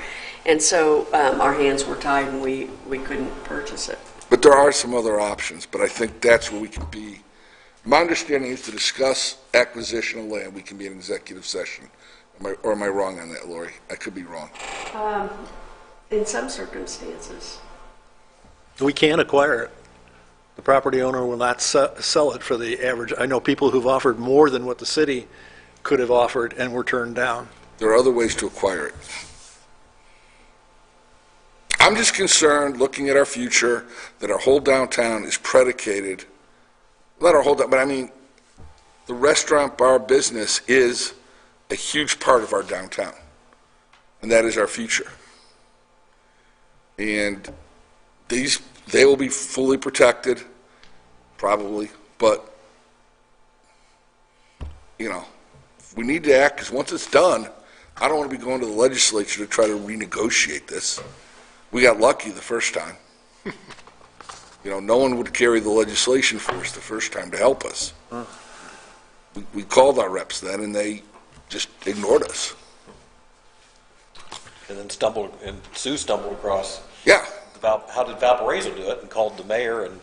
And so our hands were tied and we couldn't purchase it. But there are some other options, but I think that's where we can be. My understanding is to discuss acquisition of land, we can be in executive session. Or am I wrong on that, Lori? I could be wrong. In some circumstances. We can acquire it. The property owner will not sell it for the average. I know people who've offered more than what the city could have offered and were turned down. There are other ways to acquire it. I'm just concerned, looking at our future, that our whole downtown is predicated, not our whole, but I mean, the restaurant bar business is a huge part of our downtown, and that is our future. And they will be fully protected, probably, but, we need to act, because once it's done, I don't want to be going to the legislature to try to renegotiate this. We got lucky the first time. No one would carry the legislation for us the first time to help us. We called our reps then, and they just ignored us. And then Sue stumbled across, Yeah, how did Valparaiso do it, and called the mayor, and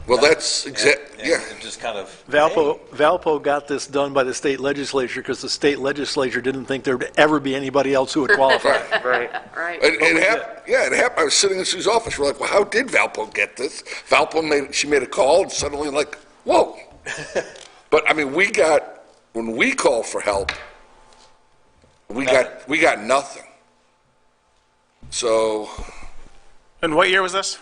well, that's and yeah. it just kind of, Valpo got this done by the state legislature because the state legislature didn't think there would ever be anybody else who would qualify. Right. Right. It happened. I was sitting in Sue's office. We're like, well, how did Valpo get this? Valpo made a call, and suddenly, like, whoa. But I mean, when we called for help, we got nothing. So, And what year was this?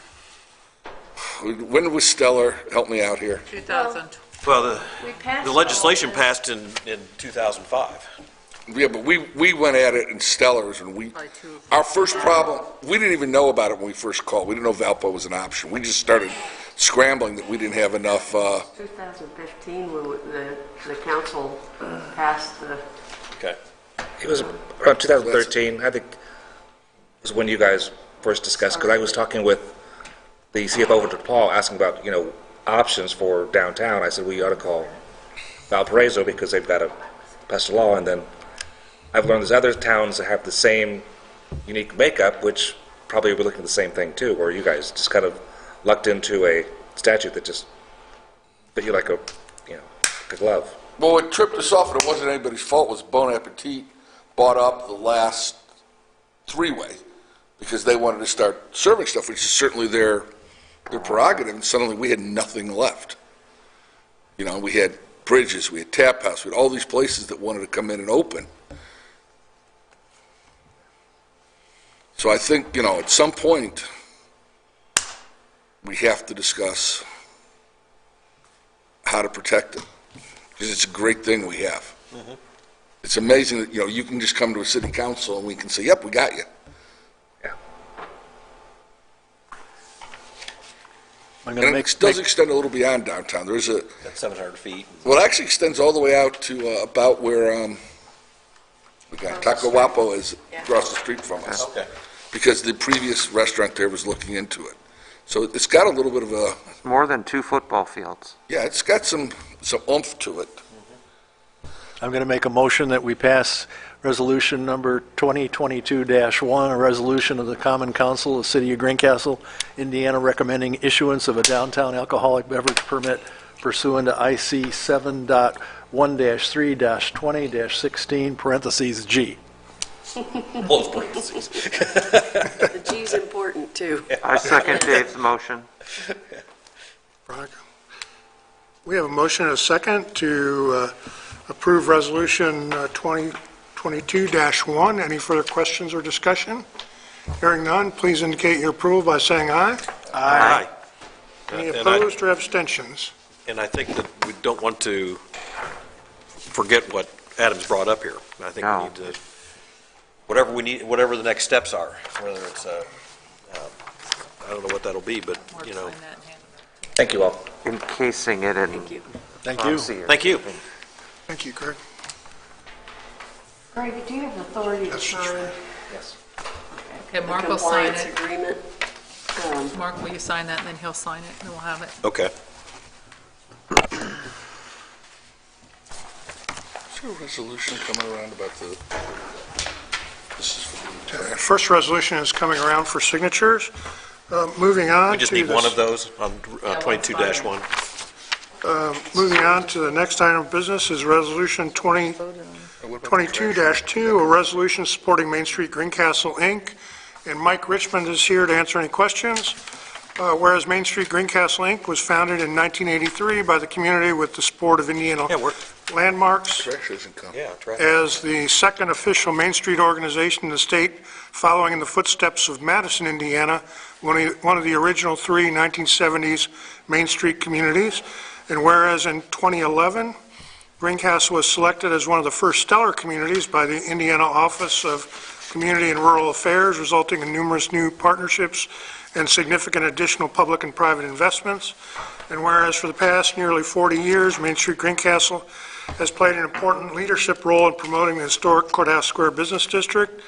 when was Stellar? Help me out here. 2000. well, We passed the all legislation of this. passed in 2005. Yeah, but we went at it in Stellar's, and By 2. our first problem, we didn't even know about it when we first called. We didn't know Valpo was an option. We just started scrambling that we didn't have enough, 2015 when the council passed the, Okay. It was around 2013, I think, was when you guys first discussed, because I was talking with the CFO over to Paul, asking about, options for downtown. I said, we ought to call Valparaiso because they've got a passed a law, and then I've learned there's other towns that have the same unique makeup, which probably were looking at the same thing too, where you guys just kind of lucked into a statute that just fit you like a glove. well, what tripped us off, and it wasn't anybody's fault, was Bon Appetit bought up the last three-way because they wanted to start serving stuff, which is certainly their prerogative, and suddenly we had nothing left. You know, we had Bridges, we had Tap House, we had all these places that wanted to come in and open. So I think, you know, at some point, we have to discuss how to protect it, because it's a great thing we have. It's amazing that, you know, you can just come to a city council and we can say, yep, we got you. I'm And going to it does extend a little beyond downtown. There's a, That's 700 feet. well, it actually extends all the way out to about where, we got Taco Wapo is across the street from us. Okay. Because the previous restaurant there was looking into it. So it's got a little bit of a, More than 2 football fields. yeah, it's got some oomph to it. I'm going to make a motion that we pass resolution number 2022-1, a resolution of the Common Council of the City of Greencastle, Indiana, recommending issuance of a downtown alcoholic beverage permit pursuant to IC 7.1-3-20-16, parentheses G. Close parentheses. The G's important, too. I second Dave's motion. Veronica? We have a motion and a second to approve Resolution 2022-1. Any further questions or discussion? Hearing none, please indicate your approval by saying aye. Aye. Any And opposed or abstentions? And I think that we don't want to forget what Adam's brought up here. I think No. we need to, whatever the next steps are, whether it's, I don't know what that'll be, but, Mark, you know. sign that and hand it. Thank you all. Encasing it in Thank you. Foxy or Thank you. Thank you, Greg. Greg, do you have authority to That's sign Okay, Mark will sign compliance it. agreement? Mark, will you sign that, and then he'll sign it, and then we'll have it. Okay. Is there a resolution coming around about the, this is for the First resolution is coming around for signatures. Moving on We just to need one this- of those on 22-1. Moving on to the next item of business is Resolution 2022-2, a resolution supporting Main Street Greencastle, Inc. And Mike Richmond is here to answer any questions. Whereas Main Street Greencastle, Inc. was founded in 1983 by the community with the support of Indiana Yeah, Landmarks trash isn't coming. as the second official Main Street organization in the state, following in the footsteps of Madison, Indiana, one of the original 3 1970s Main Street communities. And whereas in 2011, Greencastle was selected as one of the first stellar communities by the Indiana Office of Community and Rural Affairs, resulting in numerous new partnerships and significant additional public and private investments. And whereas for the past nearly 40 years, Main Street Greencastle has played an important leadership role in promoting the historic Courthouse Square Business District.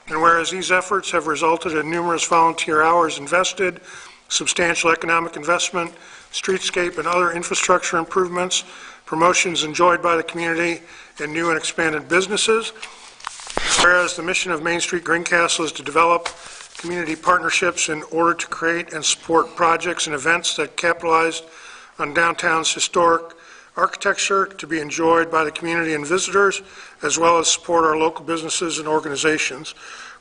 And whereas these efforts have resulted in numerous volunteer hours invested, substantial economic investment, streetscape and other infrastructure improvements, promotions enjoyed by the community, and new and expanded businesses. Whereas the mission of Main Street Greencastle is to develop community partnerships in order to create and support projects and events that capitalize on downtown's historic architecture to be enjoyed by the community and visitors, as well as support our local businesses and organizations.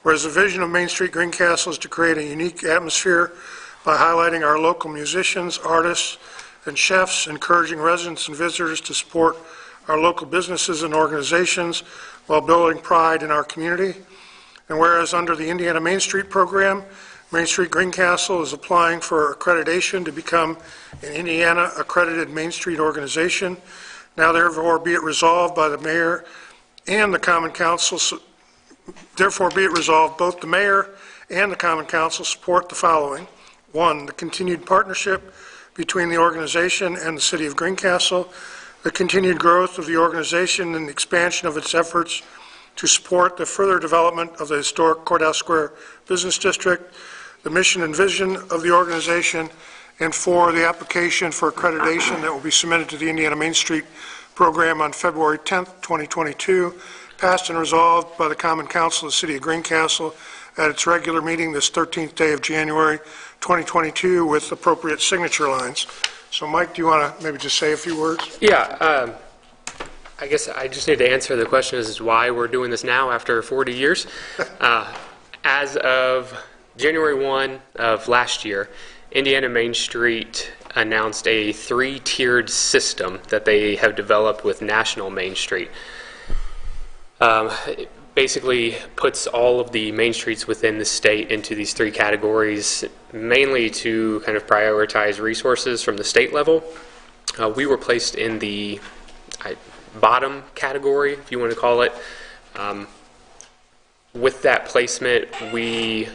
Whereas the vision of Main Street Greencastle is to create a unique atmosphere by highlighting our local musicians, artists, and chefs, encouraging residents and visitors to support our local businesses and organizations while building pride in our community. And whereas under the Indiana Main Street program, Main Street Greencastle is applying for accreditation to become an Indiana accredited Main Street organization. Now therefore be it resolved by the mayor and the Common Council, therefore be it resolved, both the mayor and the Common Council support the following. 1, the continued partnership between the organization and the city of Greencastle, the continued growth of the organization and the expansion of its efforts to support the further development of the historic Courthouse Square Business District, the mission and vision of the organization, and 4, the application for accreditation that will be submitted to the Indiana Main Street program on February 10th, 2022, passed and resolved by the Common Council of the City of Greencastle at its regular meeting this 13th day of January 2022 with appropriate signature lines. So Mike, do you want to maybe just say a few words? Yeah, I guess I just need to answer the question is why we're doing this now after 40 years. As of January 1 of last year, Indiana Main Street announced a 3-tiered system that they have developed with National Main Street. It basically puts all of the main streets within the state into these 3 categories, mainly to kind of prioritize resources from the state level. We were placed in the bottom category, if you want to call it. With that placement, we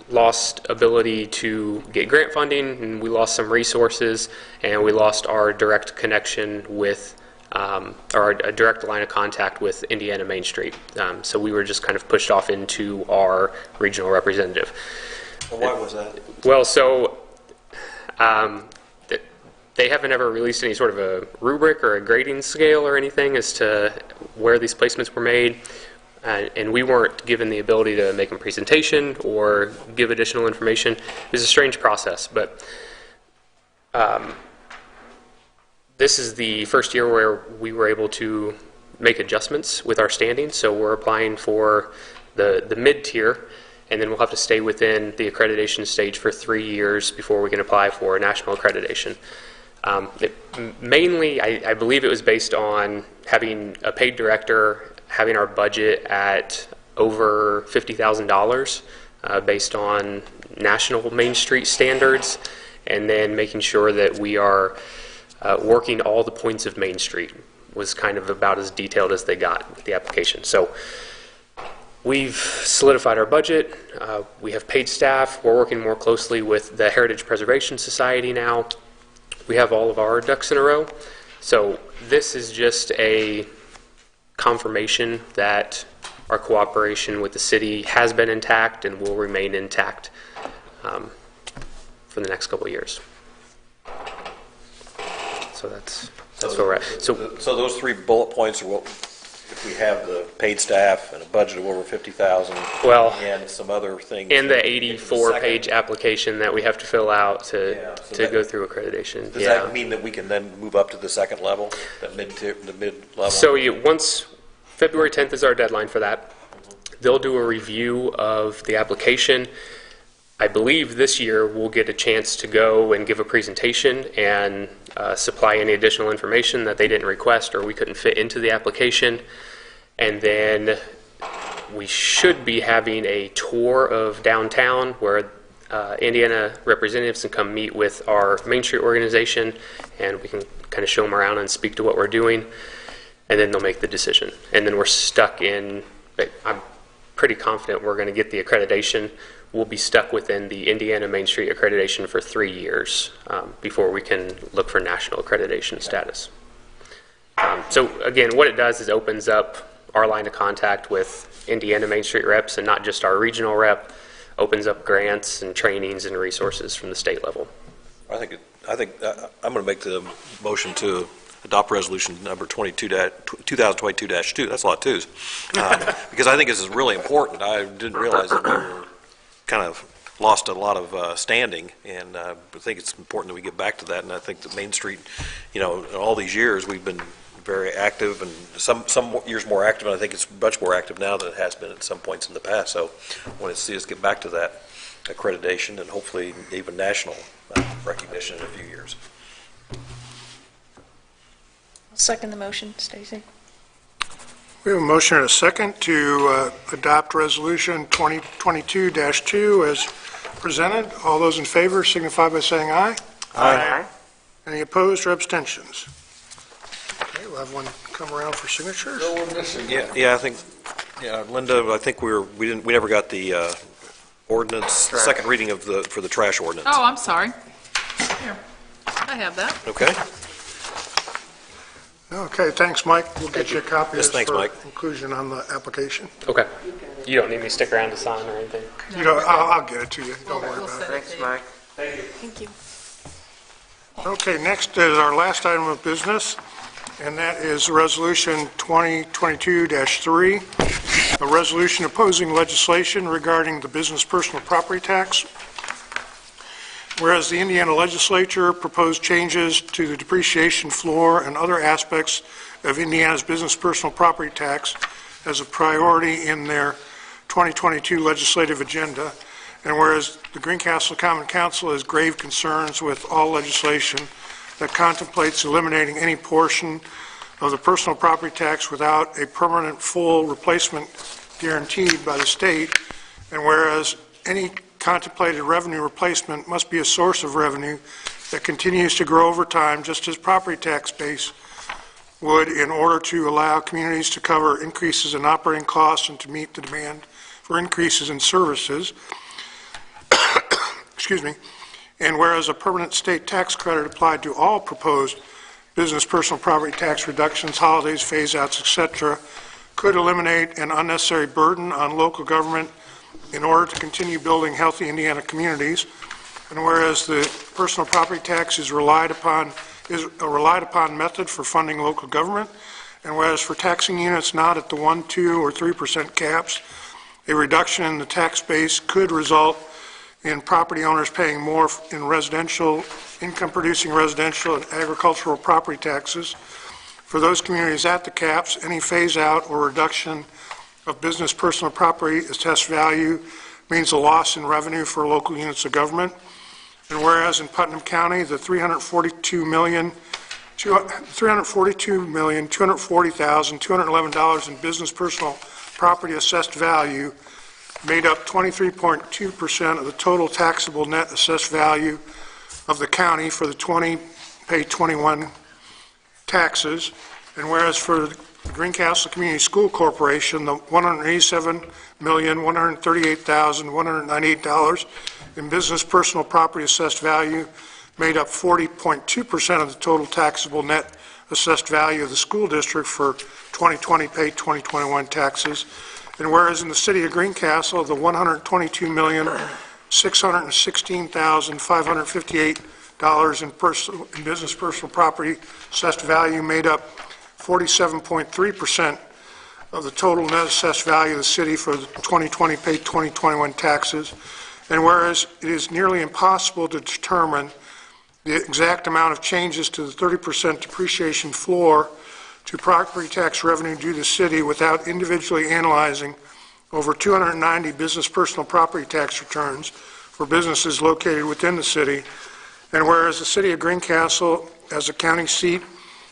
lost ability to get grant funding, and we lost some resources, and we lost our direct connection with, or a direct line of contact with Indiana Main Street. So we were just kind of pushed off into our regional representative. Well, why was that? Well, so they haven't ever released any sort of a rubric or a grading scale or anything as to where these placements were made. And we weren't given the ability to make a presentation or give additional information. It was a strange process, but this is the first year where we were able to make adjustments with our standing. So we're applying for the mid-tier, and then we'll have to stay within the accreditation stage for 3 years before we can apply for national accreditation. Mainly, I believe it was based on having a paid director, having our budget at over $50,000 based on national Main Street standards, and then making sure that we are working all the points of Main Street was kind of about as detailed as they got with the application. So we've solidified our budget. We have paid staff. We're working more closely with the Heritage Preservation Society now. We have all of our ducks in a row. So this is just a confirmation that our cooperation with the city has been intact and will remain intact for the next couple of years. So that's where we're at. So those 3 bullet points are what, if we have the paid staff and a budget of over 50,000, well, and some other things. in the 84-page application that we have to fill out to go through accreditation. Does that mean that we can then move up to the second level, the mid-level? So once February 10th is our deadline for that. They'll do a review of the application. I believe this year we'll get a chance to go and give a presentation and supply any additional information that they didn't request or we couldn't fit into the application. And then we should be having a tour of downtown where Indiana representatives can come meet with our Main Street organization, and we can kind of show them around and speak to what we're doing, and then they'll make the decision. And then we're stuck in, I'm pretty confident we're going to get the accreditation. We'll be stuck within the Indiana Main Street accreditation for 3 years before we can look for national accreditation status. So again, what it does is opens up our line of contact with Indiana Main Street reps, and not just our regional rep. Opens up grants and trainings and resources from the state level. I think I'm going to make the motion to adopt resolution number 2022-2. That's a lot of twos. Because I think this is really important. I didn't realize that we were kind of lost a lot of standing, and I think it's important that we get back to that. And I think that Main Street, in all these years, we've been very active, and some years more active, and I think it's much more active now than it has been at some points in the past. So I want to see us get back to that accreditation and hopefully even national recognition in a few years. I'll second the motion, Stacy. We have a motion and a second to adopt Resolution 2022-2 as presented. All those in favor signify by saying aye. Aye. Any opposed or abstentions? Okay, we'll have one come around for signatures. Yeah, I think, Linda, I think we never got the ordinance, second reading of for the trash ordinance. Oh, I'm sorry. Here, I have that. Okay. Okay, thanks, Mike. We'll get you a copy Yes, thanks, for Mike. inclusion on the application. Okay. You don't need me to stick around to sign or anything? I'll get it to you. Don't worry about it. Thanks, Mike. Thank you. Okay, next is our last item of business, and that is Resolution 2022-3, a resolution opposing legislation regarding the business personal property tax. Whereas the Indiana legislature proposed changes to the depreciation floor and other aspects of Indiana's business personal property tax as a priority in their 2022 legislative agenda, and whereas the Greencastle Common Council has grave concerns with all legislation that contemplates eliminating any portion of the personal property tax without a permanent full replacement guaranteed by the state, and whereas any contemplated revenue replacement must be a source of revenue that continues to grow over time, just as property tax base would, in order to allow communities to cover increases in operating costs and to meet the demand for increases in services. Excuse me. And whereas a permanent state tax credit applied to all proposed business personal property tax reductions, holidays, phase-outs, etc., could eliminate an unnecessary burden on local government in order to continue building healthy Indiana communities. And whereas the personal property tax is a relied upon method for funding local government, and whereas for taxing units not at the 1, 2, or 3% caps, a reduction in the tax base could result in property owners paying more in residential, income-producing residential and agricultural property taxes. For those communities at the caps, any phase-out or reduction of business personal property assessed value means a loss in revenue for local units of government. And whereas in Putnam County, the $342,240,211 in business personal property assessed value made up 23.2% of the total taxable net assessed value of the county for the 21 taxes. And whereas for the Greencastle Community School Corporation, the $187,138,198 in business personal property assessed value made up 40.2% of the total taxable net assessed value of the school district for 2020 paid 2021 taxes. And whereas in the city of Greencastle, the $122,616,558 in business personal property assessed value made up 47.3% of the total net assessed value of the city for the 2020 paid 2021 taxes. And whereas it is nearly impossible to determine the exact amount of changes to the 30% depreciation floor to property tax revenue due to the city without individually analyzing over 290 business personal property tax returns for businesses located within the city. And whereas the city of Greencastle, as a county seat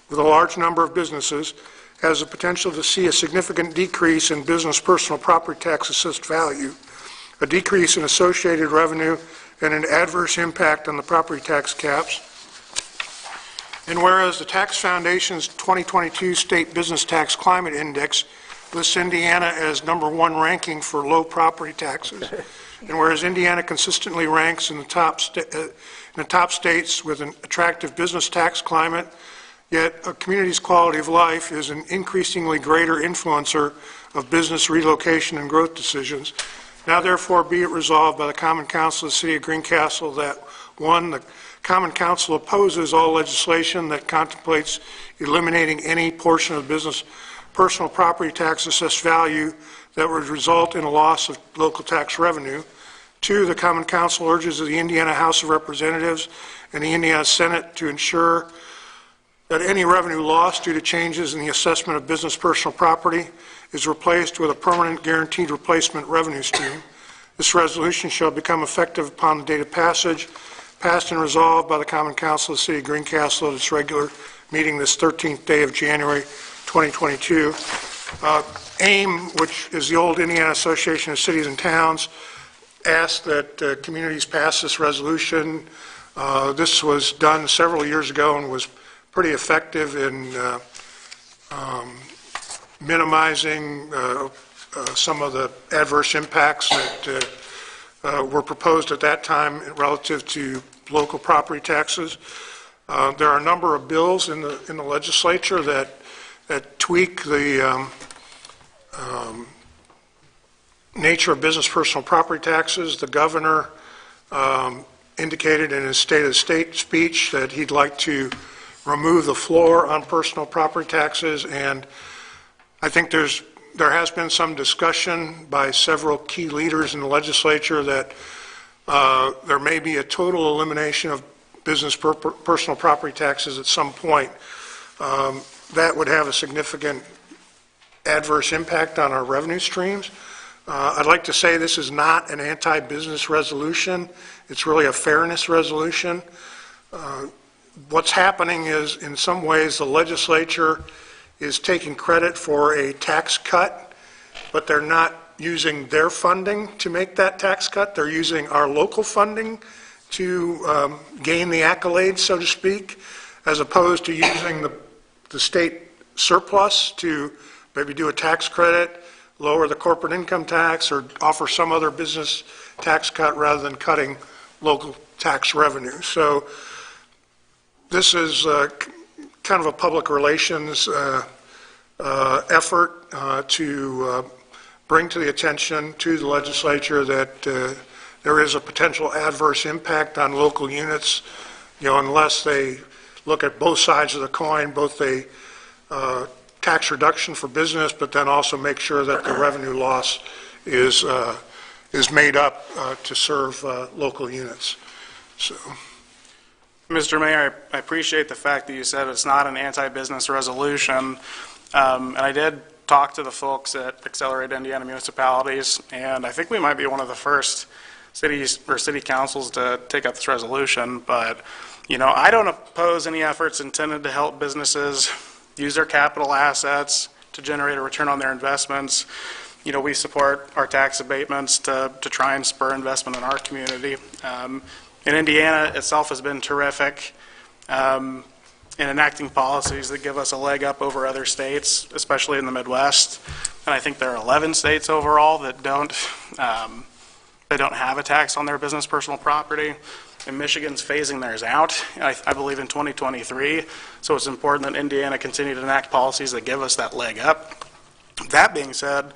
with a large number of businesses, has the potential to see a significant decrease in business personal property tax assessed value, a decrease in associated revenue, and an adverse impact on the property tax caps. And whereas the Tax Foundation's 2022 State Business Tax Climate Index lists Indiana as #1 ranking for low property taxes, and whereas Indiana consistently ranks in the top states with an attractive business tax climate, yet a community's quality of life is an increasingly greater influencer of business relocation and growth decisions. Now therefore be it resolved by the Common Council of the City of Greencastle that 1, the Common Council opposes all legislation that contemplates eliminating any portion of business personal property tax assessed value that would result in a loss of local tax revenue. 2, the Common Council urges the Indiana House of Representatives and the Indiana Senate to ensure that any revenue lost due to changes in the assessment of business personal property is replaced with a permanent guaranteed replacement revenue stream. This resolution shall become effective upon the date of passage, passed and resolved by the Common Council of the City of Greencastle at its regular meeting this 13th day of January 2022. AIM, which is the old Indiana Association of Cities and Towns, asked that communities pass this resolution. This was done several years ago and was pretty effective in minimizing some of the adverse impacts that were proposed at that time relative to local property taxes. There are a number of bills in the legislature that tweak the nature of business personal property taxes. The governor indicated in his State of the State speech that he'd like to remove the floor on personal property taxes, and I think there has been some discussion by several key leaders in the legislature that there may be a total elimination of business personal property taxes at some point. That would have a significant adverse impact on our revenue streams. I'd like to say this is not an anti-business resolution. It's really a fairness resolution. What's happening is, in some ways, the legislature is taking credit for a tax cut, but they're not using their funding to make that tax cut. They're using our local funding to gain the accolades, so to speak, as opposed to using the state surplus to maybe do a tax credit, lower the corporate income tax, or offer some other business tax cut rather than cutting local tax revenue. So this is kind of a public relations effort to bring to the attention to the legislature that there is a potential adverse impact on local units, unless they look at both sides of the coin, both a tax reduction for business, but then also make sure that the revenue loss is made up to serve local units. So, Mr. Mayor, I appreciate the fact that you said it's not an anti-business resolution. And I did talk to the folks at Accelerate Indiana Municipalities, and I think we might be one of the first cities or city councils to take up this resolution. But, I don't oppose any efforts intended to help businesses use their capital assets to generate a return on their investments. We support our tax abatements to try and spur investment in our community. And Indiana itself has been terrific in enacting policies that give us a leg up over other states, especially in the Midwest. And I think there are 11 states overall that don't have a tax on their business personal property. And Michigan's phasing theirs out, I believe, in 2023. So it's important that Indiana continue to enact policies that give us that leg up. That being said,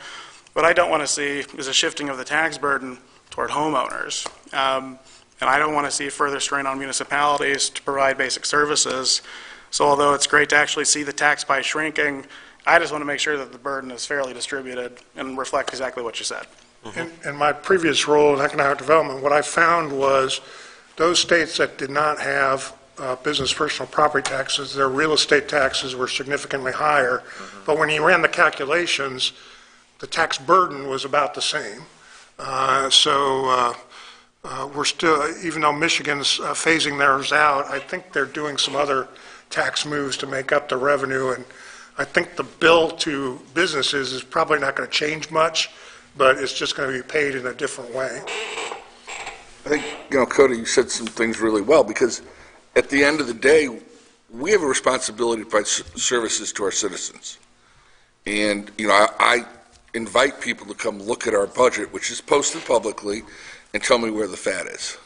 what I don't want to see is a shifting of the tax burden toward homeowners. And I don't want to see further strain on municipalities to provide basic services. So although it's great to actually see the tax pie shrinking, I just want to make sure that the burden is fairly distributed and reflect exactly what you said. in my previous role in economic development, what I found was those states that did not have business personal property taxes, their real estate taxes were significantly higher. But when you ran the calculations, the tax burden was about the same. We're still, even though Michigan's phasing theirs out, I think they're doing some other tax moves to make up the revenue. And I think the bill to businesses is probably not going to change much, but it's just going to be paid in a different way. I think, Cody, you said some things really well, because at the end of the day, we have a responsibility to provide services to our citizens. And, I invite people to come look at our budget, which is posted publicly, and tell me where the fat is.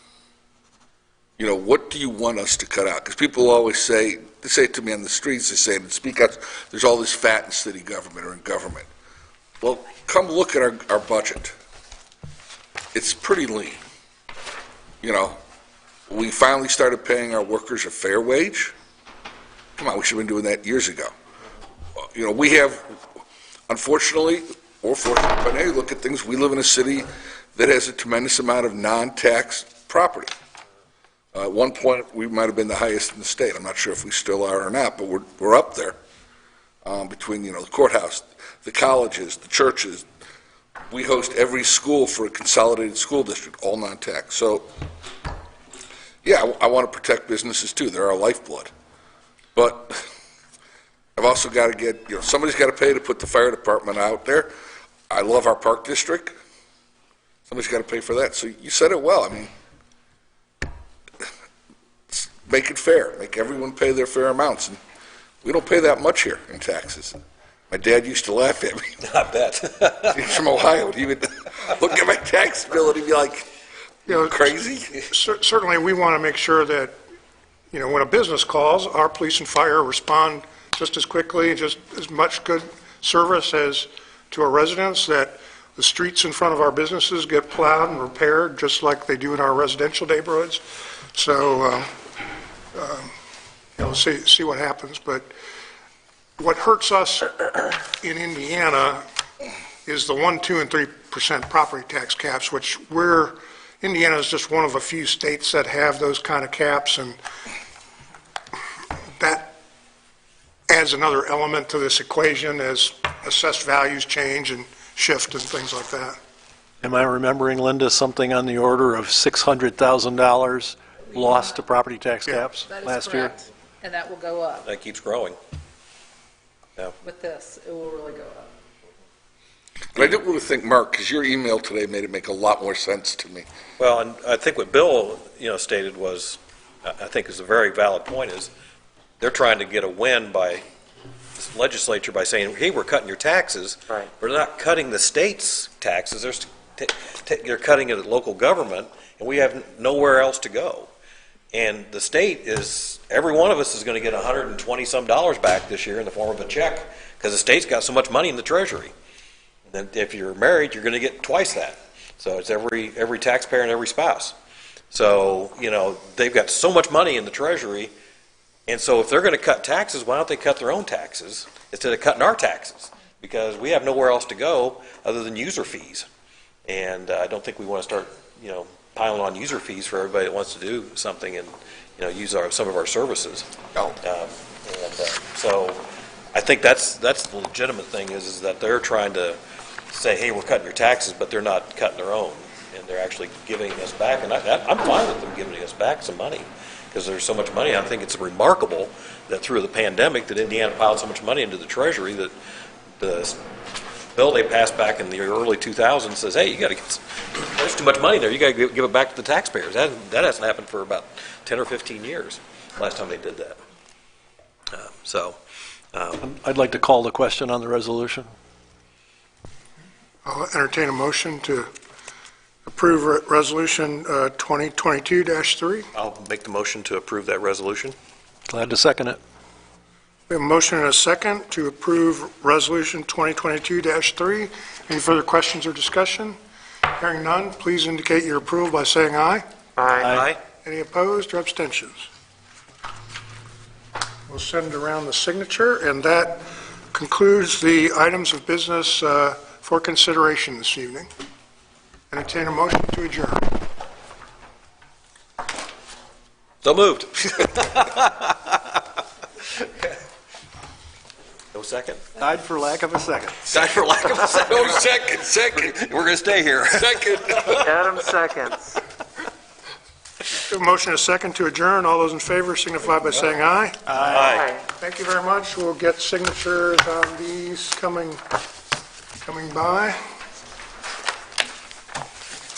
What do you want us to cut out? Because people always say, they say it to me on the streets, they say, speak out, there's all this fat in city government or in government. Well, come look at our budget. It's pretty lean. We finally started paying our workers a fair wage. Come on, we should have been doing that years ago. We have, unfortunately, or fortunately, but hey, look at things, we live in a city that has a tremendous amount of non-tax property. At one point, we might have been the highest in the state. I'm not sure if we still are or not, but we're up there between, the courthouse, the colleges, the churches. We host every school for a consolidated school district, all non-tax. So, yeah, I want to protect businesses too. They're our lifeblood. But I've also got to get, somebody's got to pay to put the fire department out there. I love our park district. Somebody's got to pay for that. So you said it well. I mean, make it fair. Make everyone pay their fair amounts. And we don't pay that much here in taxes. My dad used to laugh at me. I bet. He's from Ohio. He would look at my tax bill and he'd be like, crazy? Certainly, we want to make sure that, when a business calls, our police and fire respond just as quickly, just as much good service as to our residents, that the streets in front of our businesses get plowed and repaired just like they do in our residential neighborhoods. So, see what happens. But what hurts us in Indiana is the 1%, 2%, and 3% property tax caps, which Indiana is just one of a few states that have those kind of caps, and that adds another element to this equation as assessed values change and shift and things like that. Am I remembering, Linda, something on the order of $600,000 lost to property tax caps That is last year? correct, and that will go up. That keeps growing. With this, it will really go up. But I didn't really think, Mark, because your email today made it make a lot more sense to me. Well, and I think what Bill, stated was, I think is a very valid point, is they're trying to get a win by this legislature by saying, hey, we're cutting your taxes. Right. We're not cutting the state's taxes. They're cutting it at local government, and we have nowhere else to go. And the state is, every one of us is going to get $120-some back this year in the form of a check, because the state's got so much money in the treasury. And then if you're married, you're going to get twice that. So it's every taxpayer and every spouse. So, they've got so much money in the treasury, and so if they're going to cut taxes, why don't they cut their own taxes instead of cutting our taxes? Because we have nowhere else to go other than user fees. And I don't think we want to start, piling on user fees for everybody that wants to do something and, use some of our services. So I think that's the legitimate thing is that they're trying to say, hey, we're cutting your taxes, but they're not cutting their own. And they're actually giving us back. And I'm fine with them giving us back some money because there's so much money. I think it's remarkable that through the pandemic that Indiana piled so much money into the treasury that the bill they passed back in the early 2000s says, hey, there's too much money there. You got to give it back to the taxpayers. That hasn't happened for about 10 or 15 years, last time they did that. I'd like to call the question on the resolution. I'll entertain a motion to approve Resolution 2022-3. I'll make the motion to approve that resolution. Glad to second it. We have a motion and a second to approve Resolution 2022-3. Any further questions or discussion? Hearing none, please indicate your approval by saying aye. Aye. Any opposed or abstentions? We'll send around the signature, and that concludes the items of business for consideration this evening. Entertain a motion to adjourn. So moved. No second? Died for lack of a second. Died for lack of a second. No, second. We're going to stay here. Second. Adam seconds. We have a motion and a second to adjourn. All those in favor signify by saying aye. Aye. Thank you very much. We'll get signatures on these coming by.